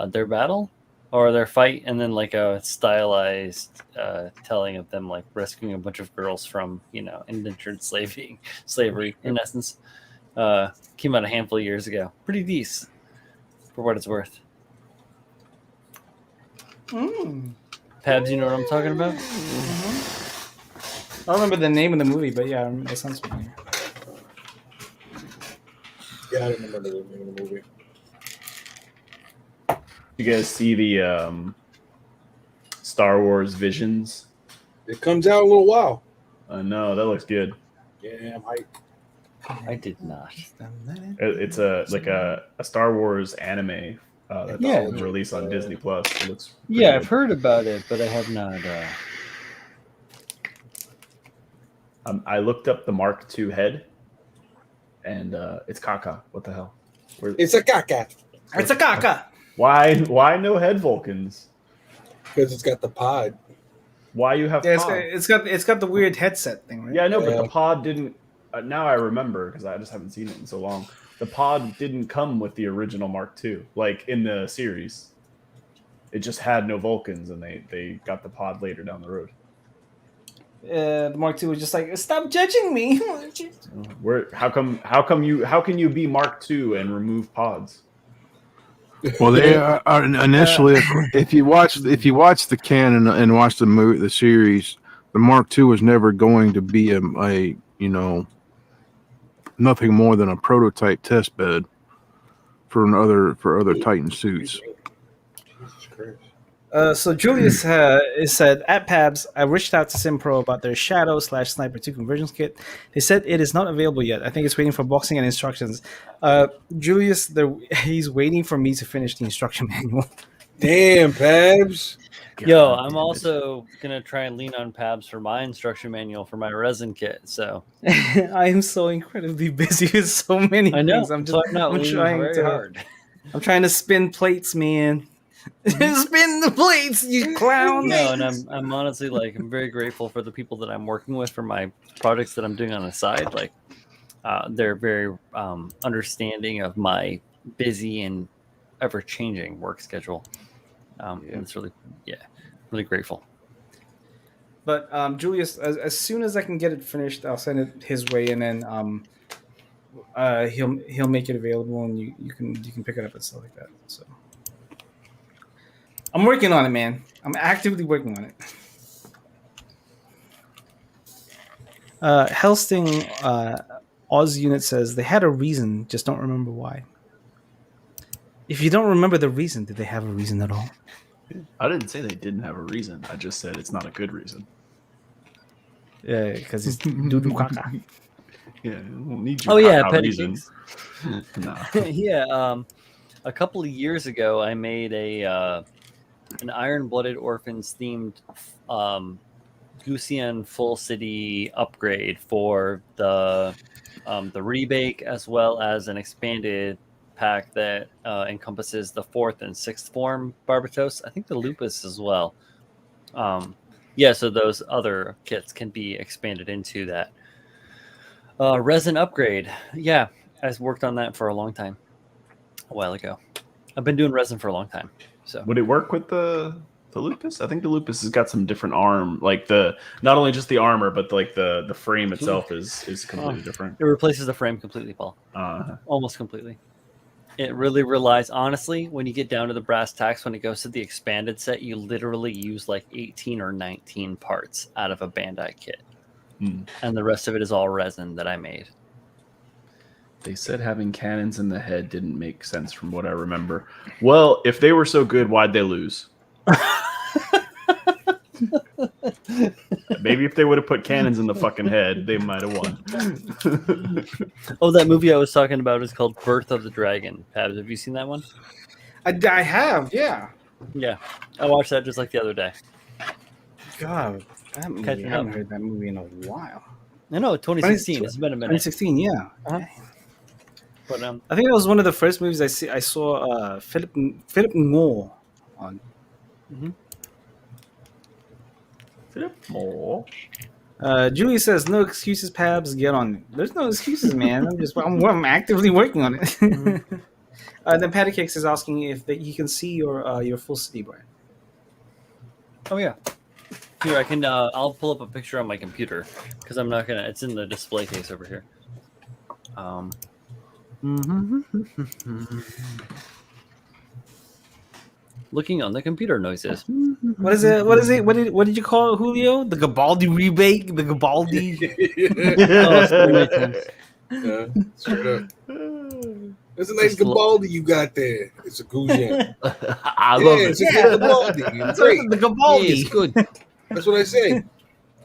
their battle or their fight, and then like a stylized telling of them like rescuing a bunch of girls from indentured slavery in essence. Came out a handful of years ago. Pretty decent for what it's worth. Pabs, you know what I'm talking about? I don't remember the name of the movie, but yeah, that sounds familiar. Yeah, I remember the name of the movie. You guys see the Star Wars Visions? It comes out in a little while. No, that looks good. Yeah, I'm hyped. I did not. It's a Star Wars anime that's released on Disney Plus. It looks Yeah, good. I've heard about it, but I have not. I looked up the Mark II head, and it's caca. What the hell? It's a caca. It's a caca. Why no head Vulcans? Because it's got the pod. Why you have? Yeah, pod? it's got the weird headset thing, right? Yeah, I know, but the pod didn't. Now I remember because I just haven't seen it in so long. The pod didn't come with the original Mark II, like in the series. It just had no Vulcans, and they got the pod later down the road. The Mark II was just like, stop judging me. How can you be Mark II and remove pods? Well, they are initially. If you watch the canon and watch the series, the Mark II was never going to be a nothing more than a prototype test bed for other Titan suits. Jesus Christ. So Julius said, at Pabs, I reached out to SimPro about their Shadow/Sniper 2 conversions kit. They said it is not available yet. I think it's waiting for boxing and instructions. Julius, he's waiting for me to finish the instruction manual. Damn, Pabs. Yo, I'm also gonna try and lean on Pabs for my instruction manual for my resin kit. So I am so incredibly busy with so many things. I'm trying to spin plates, man. Spin the plates, you clown. No, and I'm honestly I'm very grateful for the people that I'm working with for my projects that I'm doing on the side. Like, they're very understanding of my busy and ever changing work schedule. And it's really grateful. But Julius, as soon as I can get it finished, I'll send it his way, and then he'll make it available, and you can pick it up and stuff like that. So. I'm working on it, man. I'm actively working on it. Helsting Oz Unit says they had a reason, just don't remember why. If you don't remember the reason, did they have a reason at all? I didn't say they didn't have a reason. I just said it's not a good reason. Yeah, because it's doo-doo caca. Yeah, we'll need your reason. No. Yeah, a couple of years ago, I made an Iron-Blooded Orphans themed Gusian Full City upgrade for the rebake, as well as an expanded pack that encompasses the 4th and 6th form Barbatos. I think the Lupus as well. So those other kits can be expanded into that resin upgrade. Yeah, I worked on that for a long time, a while ago. I've been doing resin for a long time. So would it work with the Lupus? I think the Lupus has got some different arm, like not only just the armor, but like the frame itself is completely different. It replaces the frame completely, Paul. Almost completely. It really relies, honestly, when you get down to the brass tacks, when it goes to the expanded set, you literally use like 18 or 19 parts out of a Bandai kit. And the rest of it is all resin that I made. They said having cannons in the head didn't make sense from what I remember. Well, if they were so good, why'd they lose? Maybe if they would have put cannons in the fucking head, they might have won. Oh, that movie I was talking about is called Birth of the Dragon. Pabs, have you seen that one? I have, yeah. Yeah, I watched that just like the other day. God, that movie. Catching I haven't up. heard that movie in a while. No, 2016. It's been a minute. 2016, yeah. Uh-huh. But I think that was one of the first movies I saw Philip Ngo on. Mhm. More. Julie says, "No excuses, Pabs. Get on it." There's no excuses, man. I'm actively working on it. Mm-hmm. Then Patty Cakes is asking if you can see your full city, Brian. Oh yeah. Here I can. I'll pull up a picture on my computer because I'm not gonna. It's in the display case over here. Looking on the computer noises. What is it? What is it? What did you call it, Julio? The Gabaldi rebake? The Gabaldi? Oh, sorry, makes sense. Straight up. That's a nice Gabaldi you got there. It's a Gujan. I love it. It's a good Gabaldi. It's great. The Gabaldi. Hey, it's good. That's what I say.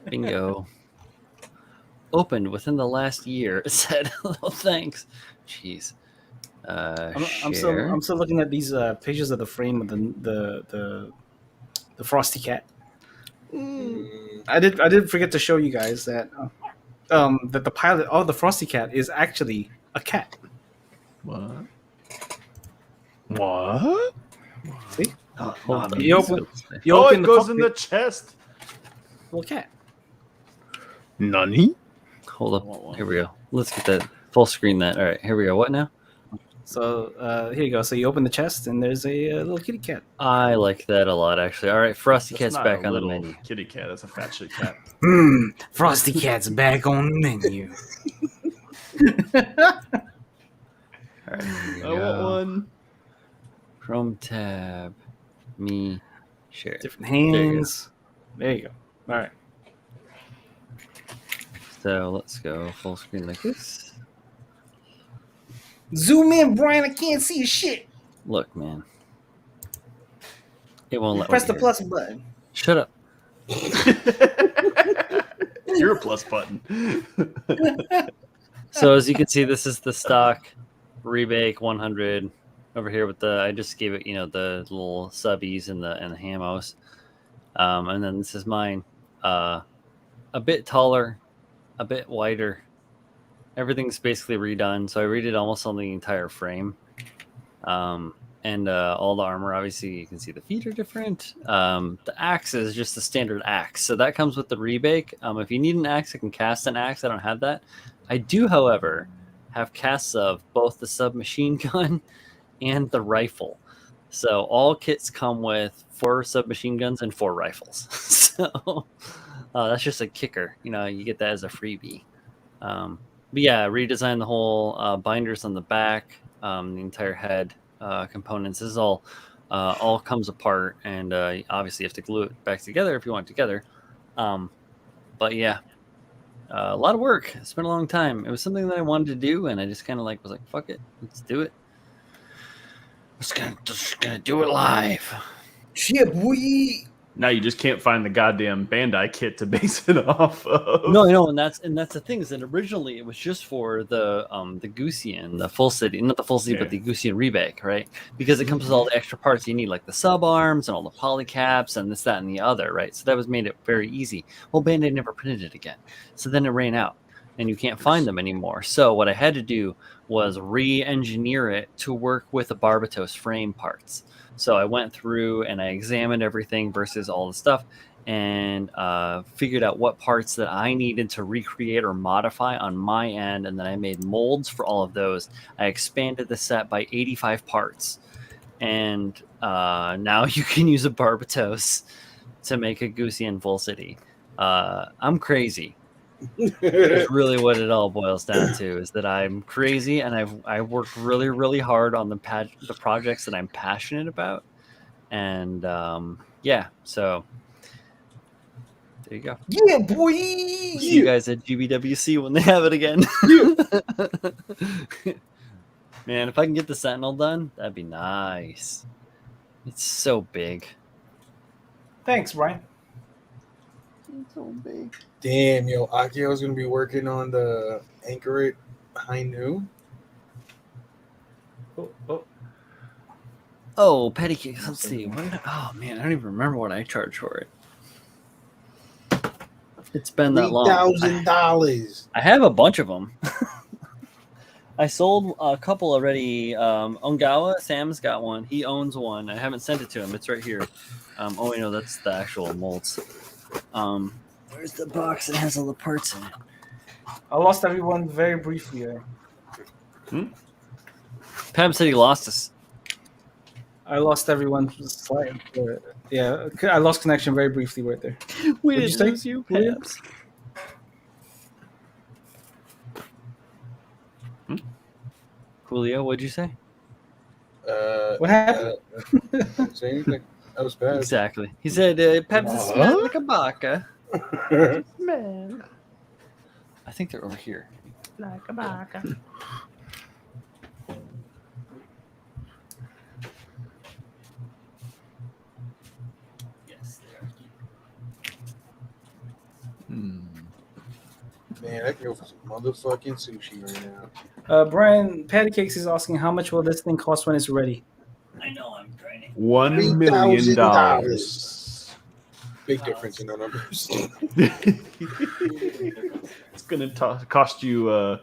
Bingo. Opened within the last year. It said, "Oh, thanks." Jeez. I'm still looking at these pictures of the frame of the Frosty Cat. I did forget to show you guys that that the pilot of the Frosty Cat is actually a cat. What? See? Hold on. You open It the goes in the cockpit, chest. little cat. Nani? Hold up. Here we go. Let's get that full screen. That. All right. Here we go. What now? So here you go. So you open the chest and there's a little kitty cat. I like that a lot, actually. All right, Frosty That's Cat's not back a on the little menu. kitty cat. That's a fat shit cat. Frosty Cat's back on the menu. All right, here we I want go. one. Chrome tab. Me. Share. Different hands. There you go. All right. So let's go full screen like this. Zoom in, Brian. I can't see shit. Look, man. It won't let Press me the hear. plus button. Shut up. You're a plus button. So as you can see, this is the stock rebake 100 over here with the. I just gave it, the little subbies and the hamos, and then this is mine. A bit taller, a bit wider. Everything's basically redone, so I redid almost on the entire frame, and all the armor. Obviously, you can see the feet are different. The axe is just the standard axe, so that comes with the rebake. If you need an axe, I can cast an axe. I don't have that. I do, however, have casts of both the submachine gun and the rifle. So all kits come with 4 submachine guns and 4 rifles. So that's just a kicker. You get that as a freebie. But yeah, redesign the whole binders on the back, the entire head components. This is all comes apart, and obviously you have to glue it back together if you want it together. But yeah, a lot of work. It's been a long time. It was something that I wanted to do, and I just kind of was like, fuck it, let's do it. Just gonna do it live. Shit, boy. Now you just can't find the goddamn Bandai kit to base it off of. No, and that's the thing is that originally it was just for the Gusian, the full city, not the full city, but the Gusian rebake, right? Because it comes with all the extra parts you need, like the sub arms and all the polycaps and this, that, and the other, right? So that made it very easy. Well, Bandai never printed it again, so then it ran out, and you can't find them anymore. So what I had to do was re-engineer it to work with the Barbatos frame parts. So I went through and I examined everything versus all the stuff and figured out what parts that I needed to recreate or modify on my end. And then I made molds for all of those. I expanded the set by 85 parts. And now you can use a Barbatos to make a Gusian full city. I'm crazy. It's really what it all boils down to, is that I'm crazy and I worked really, really hard on the projects that I'm passionate about, and yeah, so there you go. Yeah, boy. See you guys at GBWC when they have it again. Man, if I can get the Sentinel done, that'd be nice. It's so big. Thanks, Brian. It's so big. Damn, yo, Akio's gonna be working on the Anchor It High Noon. Oh, patty cakes. Let's see. Oh man, I don't even remember what I charged for it. It's been that long. $3,000. I have a bunch of them. I sold a couple already. Ongawa, Sam's got one. He owns one. I haven't sent it to him. It's right here. Oh, wait, no, that's the actual molds. Where's the box that has all the parts in it? I lost everyone very briefly there. Pam said he lost us. I lost everyone. Yeah, I lost connection very briefly right there. We What'd didn't you lose say? you, Pabs. Julio, what'd you say? What happened? Say anything. That was bad. Exactly. He said, Pabs is smelled like a baka. Man. I think they're over here. Like a baka. Yes, they are. Man, I can go for some motherfucking sushi right now. Brian Patty Cakes is asking how much will this thing cost when it's ready? I know, I'm trying to. $1 million. Big difference in the numbers. It's gonna cost you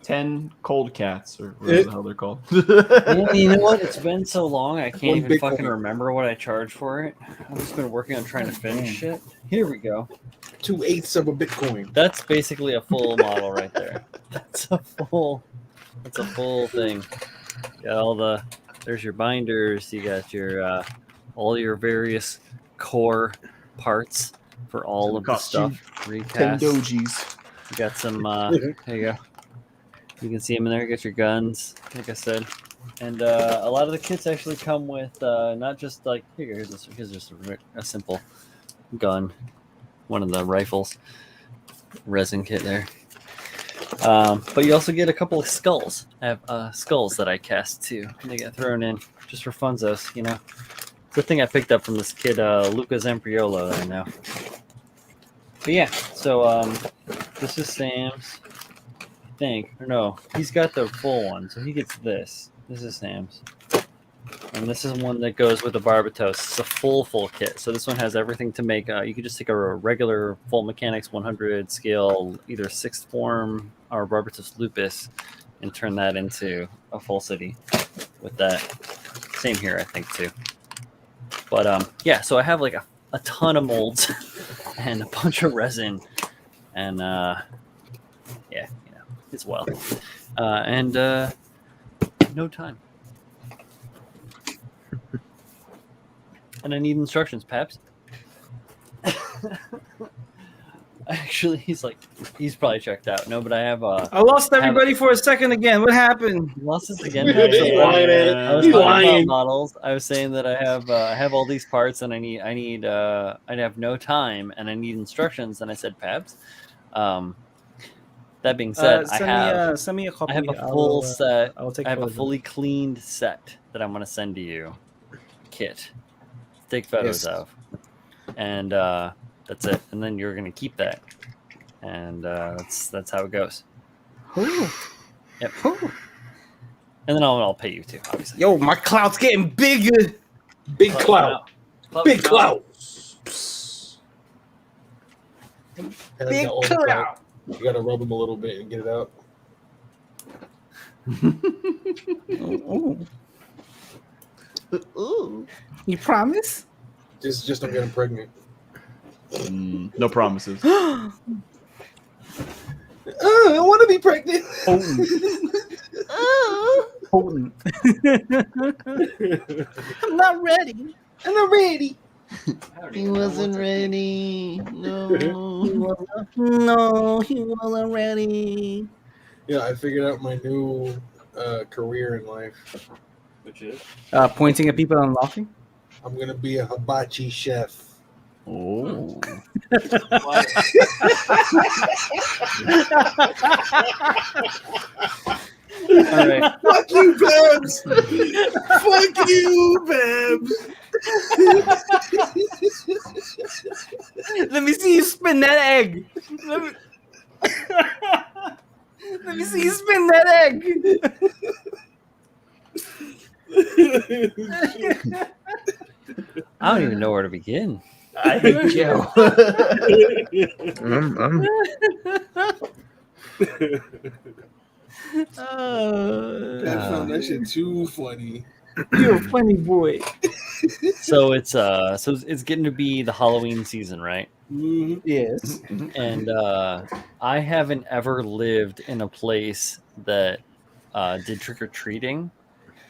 10 cold cats or whatever the hell they're called. You know what? It's been so long, I can't One even Bitcoin. fucking remember what I charged for it. I've just been working on trying to finish it. Here we go. 2/8 of a Bitcoin. That's basically a full model right there. That's a full thing. Got all the. There's your binders. You got your all your various core parts for all of the Cost you stuff. 10 Recast. dojis. You got some. There you go. You can see them in there. You got your guns, like I said, and a lot of the kits actually come with not just like here's just a simple gun, one of the rifles, resin kit there. But you also get a couple of skulls. I have skulls that I cast too, and they get thrown in just for funzos, you know. It's the thing I picked up from this kid, Luca Zampriolo, that I know. But yeah, so this is Sam's, I think. Or no, he's got the full one, so he gets this. This is Sam's. And this is one that goes with the Barbatos. It's a full kit. So this one has everything to make. You could just take a regular full mechanics 100 scale, either 6th form or Barbatos Lupus, and turn that into a full city with that. Same here, I think, too. But yeah, so I have like a ton of molds and a bunch of resin. And yeah, you know, as well. And no time. And I need instructions, Paps. Actually, he's probably checked out. No, but I have. I lost everybody for a second again. What happened? Lost this again. He's Paps. I was He's talking lying. about models. I was saying that I have all these parts, and I have no time, and I need instructions. And I said, Paps. That being said, send me a copy. I have a full set. I will take. I have a photos. fully cleaned set that I'm going to send to you. Kit. Take photos of. And that's it. And then you're going to keep that. And that's how it goes. Ooh. Yep. Ooh. And then I'll pay you too, obviously. Yo, my clout's getting bigger. Big clout. Big clout. Big clout. You gotta rub them a little bit and get it out. Ooh. You promise? Just don't get them pregnant. No promises. I want to be pregnant. Potent. I'm not ready. I'm not ready. He wasn't ready. No. No, he wasn't ready. Yeah, I figured out my new career in life. Which is? Pointing at people and laughing. I'm gonna be a hibachi chef. Oh. All right. Fuck you, Babs. Fuck you, Babs. Let me see you spin spin that egg. Let me see you spin that egg. I don't even know where to begin. I hate you. I found that shit too funny. You're a funny boy. So it's getting to be the Halloween season, right? Mm-hmm. Yes. And I haven't ever lived in a place that did trick or treating,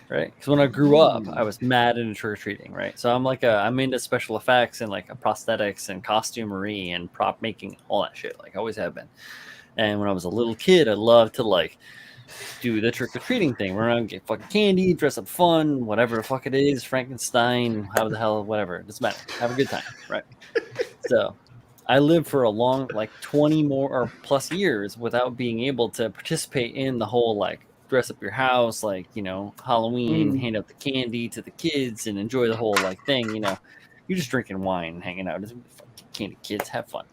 right? Because when I grew up, I was mad into trick or treating, right? So I'm into special effects and like prosthetics and costumery and prop making, all that shit. Like I always have been. And when I was a little kid, I loved to like do the trick or treating thing. Run around, get fucking candy, dress up fun, whatever the fuck it is, Frankenstein, how the hell, whatever. It doesn't matter. Have a good time, right? So I lived for a long, like 20 more or plus years without being able to participate in the whole like dress up your house, like, you know, Halloween, hand out the candy to the kids and enjoy the whole like thing, you know. You're just drinking wine, hanging out. Candy kids, have fun.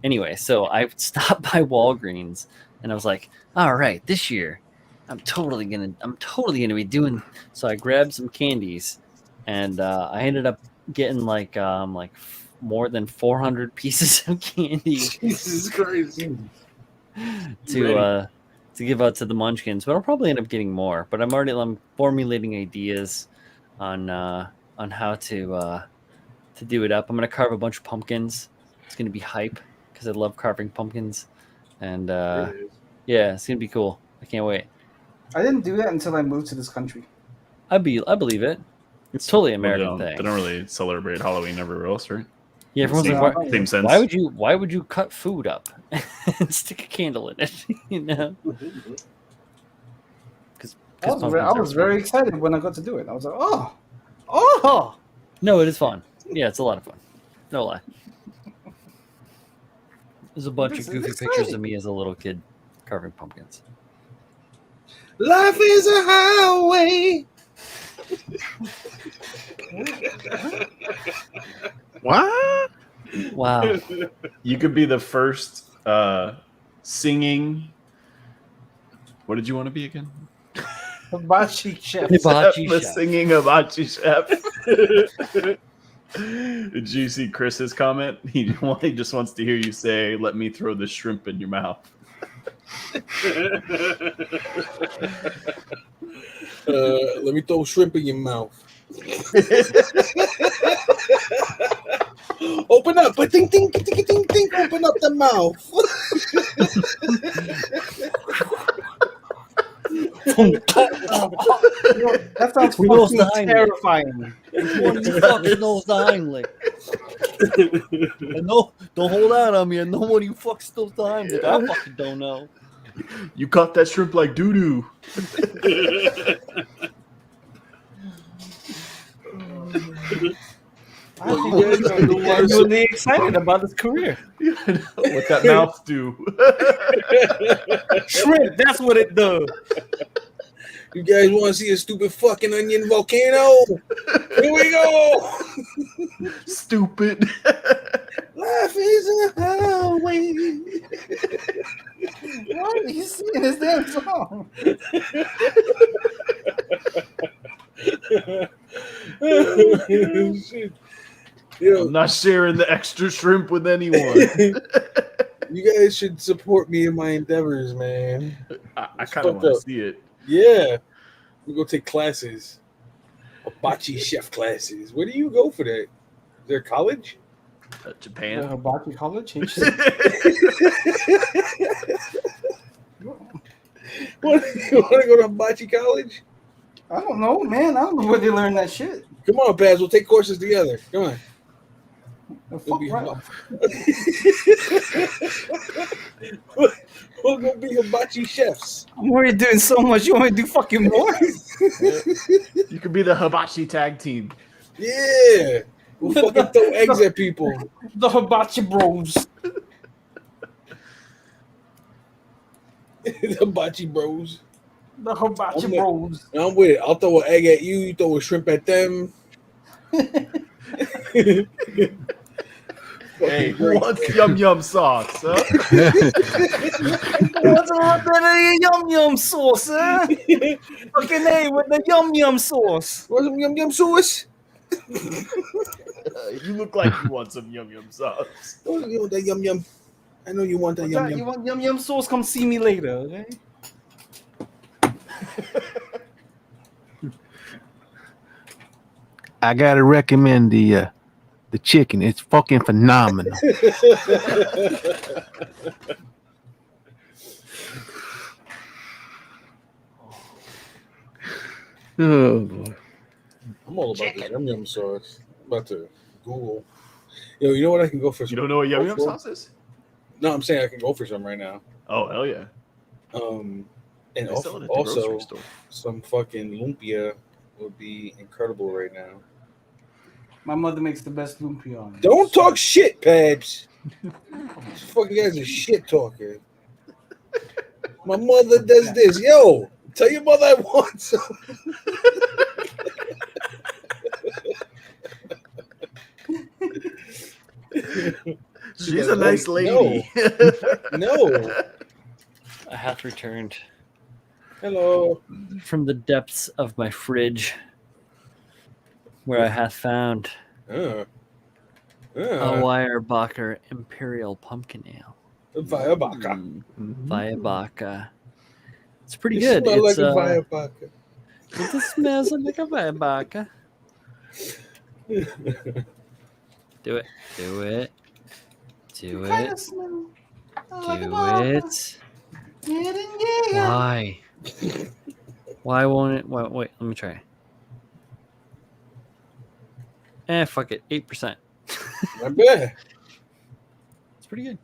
Anyway, so I stopped by Walgreens and I was like, all right, this year I'm totally gonna be doing. So I grabbed some candies and I ended up getting like more than 400 pieces of candy. Jesus Christ. To give out to the munchkins, but I'll probably end up getting more. But I'm formulating ideas on how to do it up. I'm gonna carve a bunch of pumpkins. It's gonna be hype because I love carving pumpkins, and yeah, it's gonna be cool. I can't wait. I didn't do that until I moved to this country. I believe it. It's totally an American thing. They don't really celebrate Halloween everywhere else, right? Yeah, everyone's like, same sense. Why would you cut food up and stick a candle in it? You know. Because I was very excited when I got to do it. I was like, oh. No, it is fun. Yeah, it's a lot of fun. No lie. There's a bunch of goofy pictures of me as a little kid carving pumpkins. Life is a highway. What? Wow. You could be the first singing. What did you want to be again? Hibachi chef. The singing hibachi chef. Did you see Chris's comment? He just wants to hear you say, "Let me throw the shrimp in your mouth." Let me throw shrimp in your mouth. Open up, but ting, ting, ting, ting, ting, ting, open up the mouth. That sounds fucking terrifying. Fucking nose dying lick. No, don't hold out on me. And nobody fucks those dying lick. I fucking don't know. You caught that shrimp like doo doo. I think you guys are genuinely excited about his career. What that mouth do? Shrimp, that's what it does. You guys want to see a stupid fucking onion volcano? Here we go. Stupid. Life is a highway. Why are you singing this damn song? Shit. Yo, I'm not sharing the extra shrimp with anyone. You guys should support me in my endeavors, man. I kind of want to see it. Yeah. We go take classes. Hibachi chef classes. Where do you go for that? Is there a college? Japan. Hibachi college? What, you want to go to hibachi college? I don't know, man. I don't know where they learn that shit. Come on, Paz. We'll take courses together. Come on. We'll go be hibachi chefs. I'm already doing so much. You want me to do fucking more? You could be the hibachi tag team. Yeah. We'll fucking throw eggs at people. The hibachi bros. The hibachi bros. The hibachi bros. I'm with it. I'll throw an egg at you. You throw a shrimp at them. Hey, who wants yum yum sauce? Huh? What's a little bit of yum yum sauce, huh? Fucking A with the yum yum sauce. Want some yum yum sauce? You look like you want some yum yum sauce. Oh, you want that yum yum? I know you want that yum yum. You want yum yum sauce? Come see me later, okay? I gotta recommend the chicken. It's fucking phenomenal. Oh boy. I'm all about this yum yum sauce. I'm about to Google. Yo, you know what I can go for? You don't know what yum yum sauce is? No, I'm saying I can go for some right now. Oh hell yeah! And They sell it at the also grocery store. some fucking lumpia would be incredible right now. My mother makes the best lumpia. Don't talk shit, Pabs. This fucking guy's a shit talker. My mother does this. Yo, tell your mother I want some. She's a nice lady. No. I have returned Hello. from the depths of my fridge, where I hath found a Weyerbacher Imperial Pumpkin Ale. Weyerbacher. Weyerbacher. It's pretty It good. smells It's like a Weyerbacher. it smells like a Weyerbacher. Do it. Do it. Do it. Do it. Why? Why won't it? Wait, let me try. Fuck it. 8%. Not bad. It's pretty good.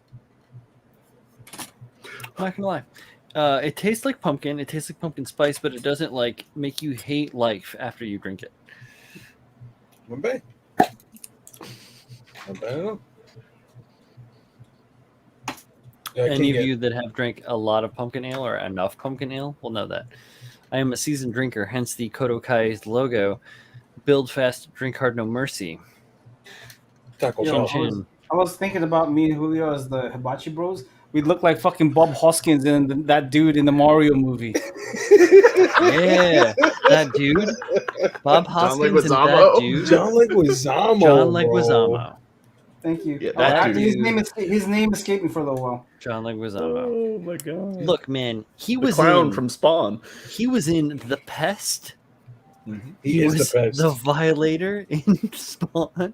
I'm not gonna lie. It tastes like pumpkin. It tastes like pumpkin spice, but it doesn't like make you hate life after you drink it. Not bad. Not bad at all. Yeah, Any of you that have drank a lot of pumpkin ale or enough pumpkin ale will know that. I am a seasoned drinker, hence the KotoKai's logo. Build fast, drink hard, no mercy. Taco Yo, Bell. I was thinking about me and Julio as the Hibachi Bros. We'd look like fucking Bob Hoskins and that dude in the Mario movie. Yeah, that dude. Bob Hoskins and that dude. John Leguizamo. John Leguizamo. Thank you. Yeah, that dude. His name escaped me for a little while. John Leguizamo. Oh my god! Look, man, he the was clown in, from Spawn. He was in The Pest. He is was the best. The Violator in Spawn.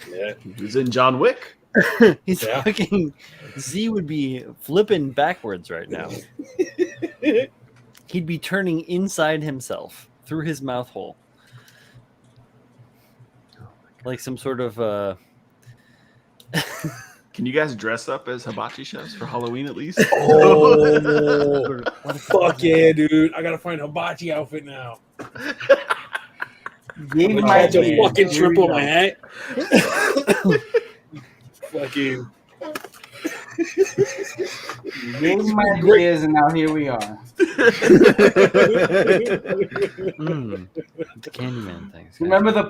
Yeah. He was in John Wick. He's fucking Z would be flipping backwards right now. He'd be turning inside himself through his mouth hole. Like some sort of Can you guys dress up as hibachi chefs for Halloween at least? Oh, fuck yeah, dude! I gotta find a hibachi outfit now. Catch a fucking shrimp on my hat. Fucking. Gave me my ideas, and now here we are. The Candyman things. Remember the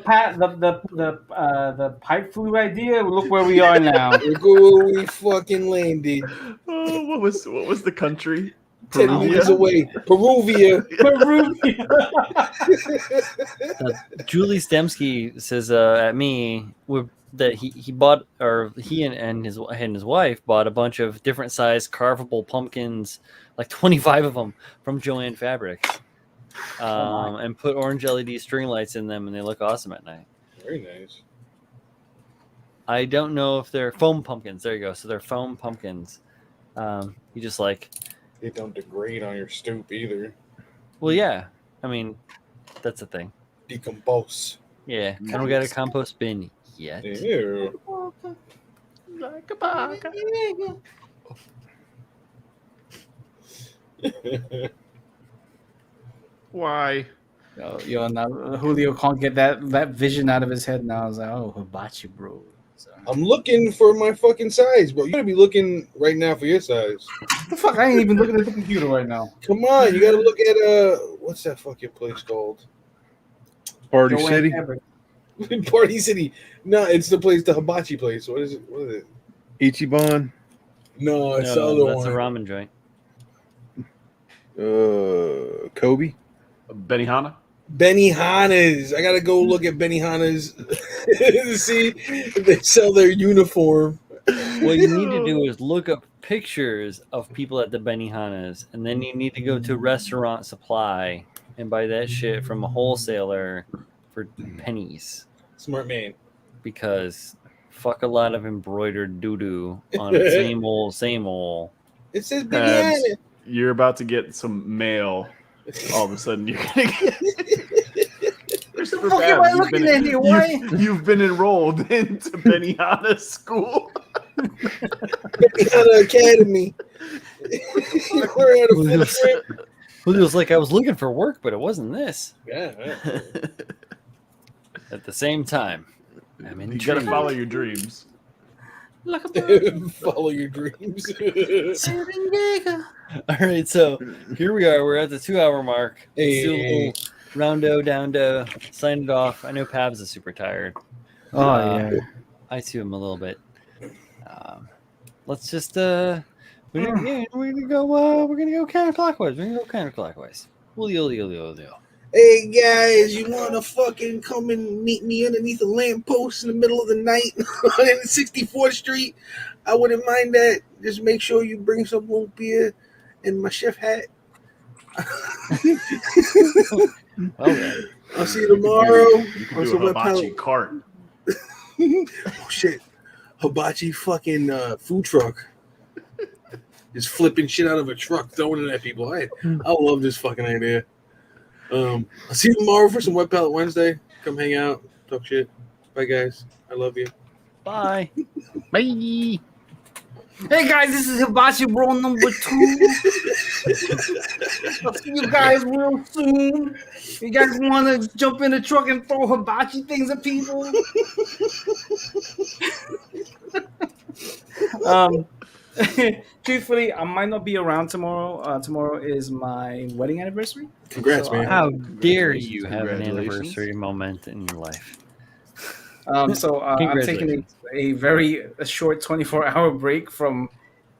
pipe flute idea? Look where we are now. Look where we fucking landed. Oh, what was the country? 10 meters away. Peruvia. Julie Stemsky says at me that he bought, or he and his wife bought a bunch of different size carvable pumpkins, like 25 of them from Joann Fabrics, and put orange LED string lights in them, and they look awesome at night. Very nice. I don't know if they're foam pumpkins. There you go. So they're foam pumpkins. You just like. They don't degrade on your stoop either. Well, yeah. I mean, that's the thing. Decompose. Yeah. I don't got a compost bin yet. Ew. Like a baka. Why? Yo, now Julio can't get that vision out of his head now. I was like, oh, hibachi bro. So. I'm looking for my fucking size, bro. You gotta be looking right now for your size. What the fuck? I ain't even looking at the computer right now. Come on, you gotta look at what's that fucking place called? Party City. Party City. No, it's the place, the hibachi place. What is it? What is it? Ichiban. No, it's the other that's one. a ramen joint. Kobe. Benihana. Benihana's. I gotta go look at Benihana's to see if they sell their uniform. What you need to do is look up pictures of people at the Benihana's, and then you need to go to Restaurant Supply and buy that shit from a wholesaler for pennies. Smart man. Because fuck a lot of embroidered doo-doo on same old. It says Benihana. You're about to get some mail. All of a sudden, you're gonna get. What the fuck am I looking at here? Why? You've been enrolled into Benihana school. Benihana Academy. We're at a full trip. Well, it was like I was looking for work, but it wasn't this. Yeah. At the same time, I'm You gotta intrigued. follow your dreams. Follow your dreams. All right, so here we are. We're at the 2-hour mark. Hey. Let's do a little roundo, downdo, sign it off. I know Pabs is super tired. Yeah. I too am a little bit. Let's just we're gonna go counterclockwise. Hey guys, you wanna fucking come and meet me underneath a lamppost in the middle of the night on 64th Street? I wouldn't mind that. Just make sure you bring some root beer and my chef hat. Well then. I'll see you tomorrow. You can do a hibachi cart. Oh shit. Hibachi fucking food truck. Just flipping shit out of a truck, throwing it at people. I love this fucking idea. I'll see you tomorrow for some Wet Palette Wednesday. Come hang out, talk shit. Bye guys. I love you. Bye. Bye. Hey guys, this is Hibachi Bro number 2. I'll see you guys real soon. You guys want to jump in the truck and throw hibachi things at people? Truthfully, I might not be around tomorrow. Tomorrow is my wedding anniversary. Congrats, man. How dare you have an Congratulations. anniversary moment in your life? I'm taking a very short 24-hour break from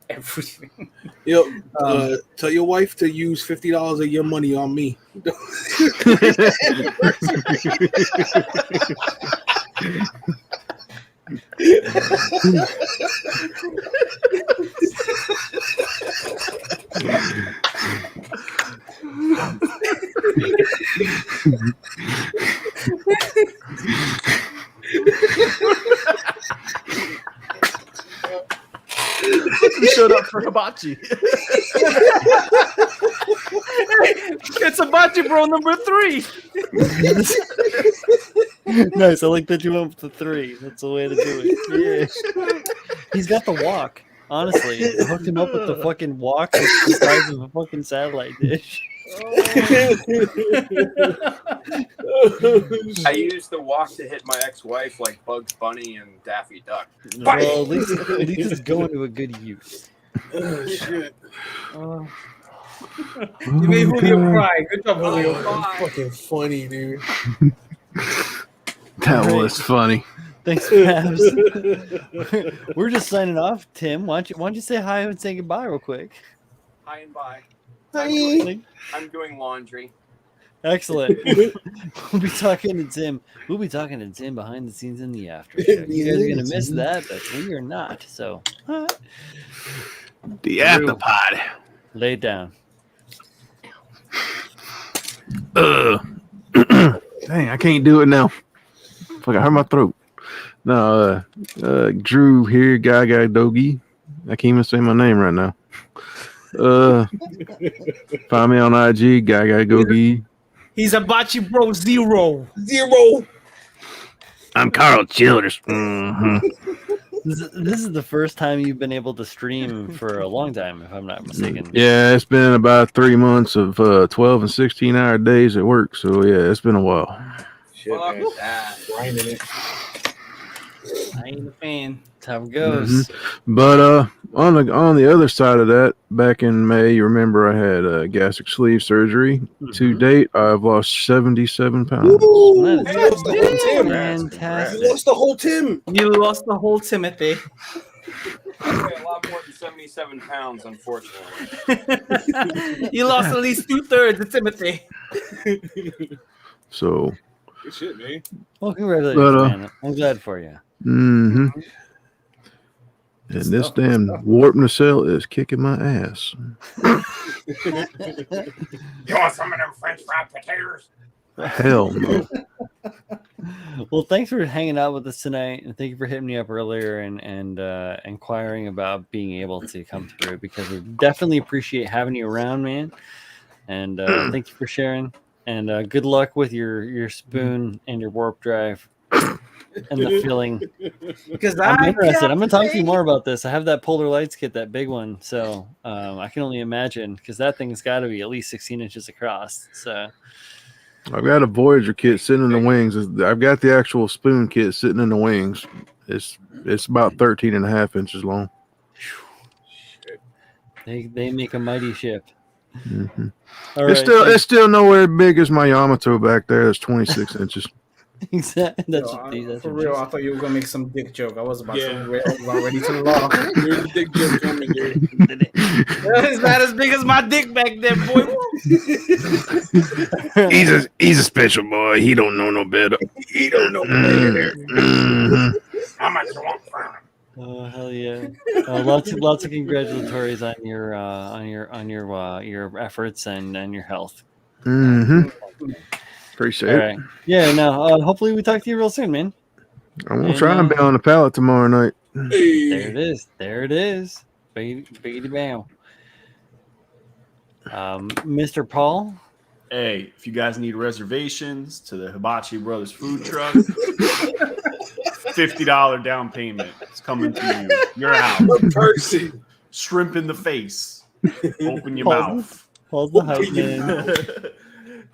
everything. Yo, tell your wife to use $50 of your money on me. You showed up for hibachi. It's Hibachi Bro number 3. Nice. I like that you went with the 3. That's the way to do it. Yeah. He's got the walk. Honestly, I hooked him up with the fucking walk that's the size of a fucking satellite dish. I used the walk to hit my ex-wife like Bugs Bunny and Daffy Duck. Well, at least it's going to a good use. Oh, shit. You made Julio cry. Good job, Julio. That's fucking funny, dude. That was funny. Thanks, Pabs. We're just signing off. Tim, why don't you say hi and say goodbye real quick? Hi and bye. Hi. I'm doing laundry. Excellent. We'll be talking to Tim. We'll be talking to Tim behind the scenes in the after show. You guys are gonna miss that, but we are not. So The after party. lay it down. Dang, I can't do it now. Fuck, I hurt my throat. No, Drew here, Gaga Dogi. I can't even say my name right now. Find me on IG, Gaga Dogi. He's Hibachi Bro 0. I'm Carl Childers. Mm-hmm. This is the first time you've been able to stream for a long time, if I'm not mistaken. Yeah, it's been about 3 months of 12 and 16-hour days at work. So yeah, it's been a while. Shit, Fuck man. that. Grinding it. I ain't a fan. That's how it goes. But on the other side of that, back in May, you remember I had gastric sleeve surgery. To date, I've lost 77 pounds. Woo! That You lost the whole Tim. fantastic. You lost the whole Tim. You lost the whole Timothy. I weigh a lot more than 77 pounds, unfortunately. You lost at least 2/3 of Timothy. So, Good shit, man. Well, congratulations, man. I'm glad for you. and this damn warp nacelle is kicking my ass. You want some of them French fried potatoes? Hell no. Well, thanks for hanging out with us tonight, and thank you for hitting me up earlier and inquiring about being able to come through, because we definitely appreciate having you around, man. And thank you for sharing. And good luck with your spoon and your warp drive and the filling. Because I'm interested. I'm going to talk to you more about this. I have that Polar Lights kit, that big one, so I can only imagine, because that thing's got to be at least 16 inches across. So. I've got a Voyager kit sitting in the wings. I've got the actual spoon kit sitting in the wings. It's about 13 and a half inches long. They make a mighty ship. Mm-hmm. It's still nowhere big as my Yamato back there. That's 26 inches. Exactly. That's for real. I thought you were gonna make some dick joke. I was about ready to laugh. There's a dick joke coming, dude. It's not as big as my dick back there, boy. He's a special boy. He don't know no better. He don't know better. How much you want for him? Oh hell yeah! Lots of congratulatories on your efforts and your health. Appreciate it. Yeah. No. Hopefully we talk to you real soon, man. I'm gonna try and be on the pallet tomorrow night. There it is. Biggity bow. Mr. Paul. Hey, if you guys need reservations to the Hibachi Brothers food truck, $50 down payment. It's coming to you. Your house. Person. Shrimp in the face. Open your mouth. Hold the hype, man.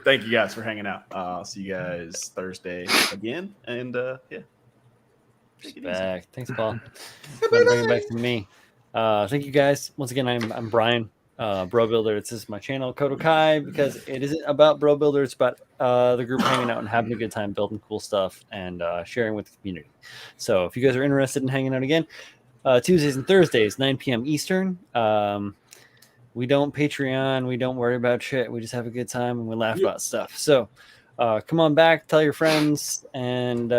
Thank you guys for hanging out. I'll see you guys Thursday again. And yeah. Back. Thanks, Paul. Bring it back to me. Thank you guys. Once again, I'm Brian, Bro Builder. This is my channel, KotoKai, because it isn't about Bro Builder. It's about the group hanging out and having a good time, building cool stuff, and sharing with the community. So if you guys are interested in hanging out again, Tuesdays and Thursdays, 9 p.m. Eastern. We don't Patreon. We don't worry about shit. We just have a good time and we laugh about stuff. So come on back, tell your friends, and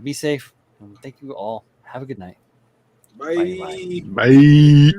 be safe. And thank you all. Have a good night. Bye. Bye.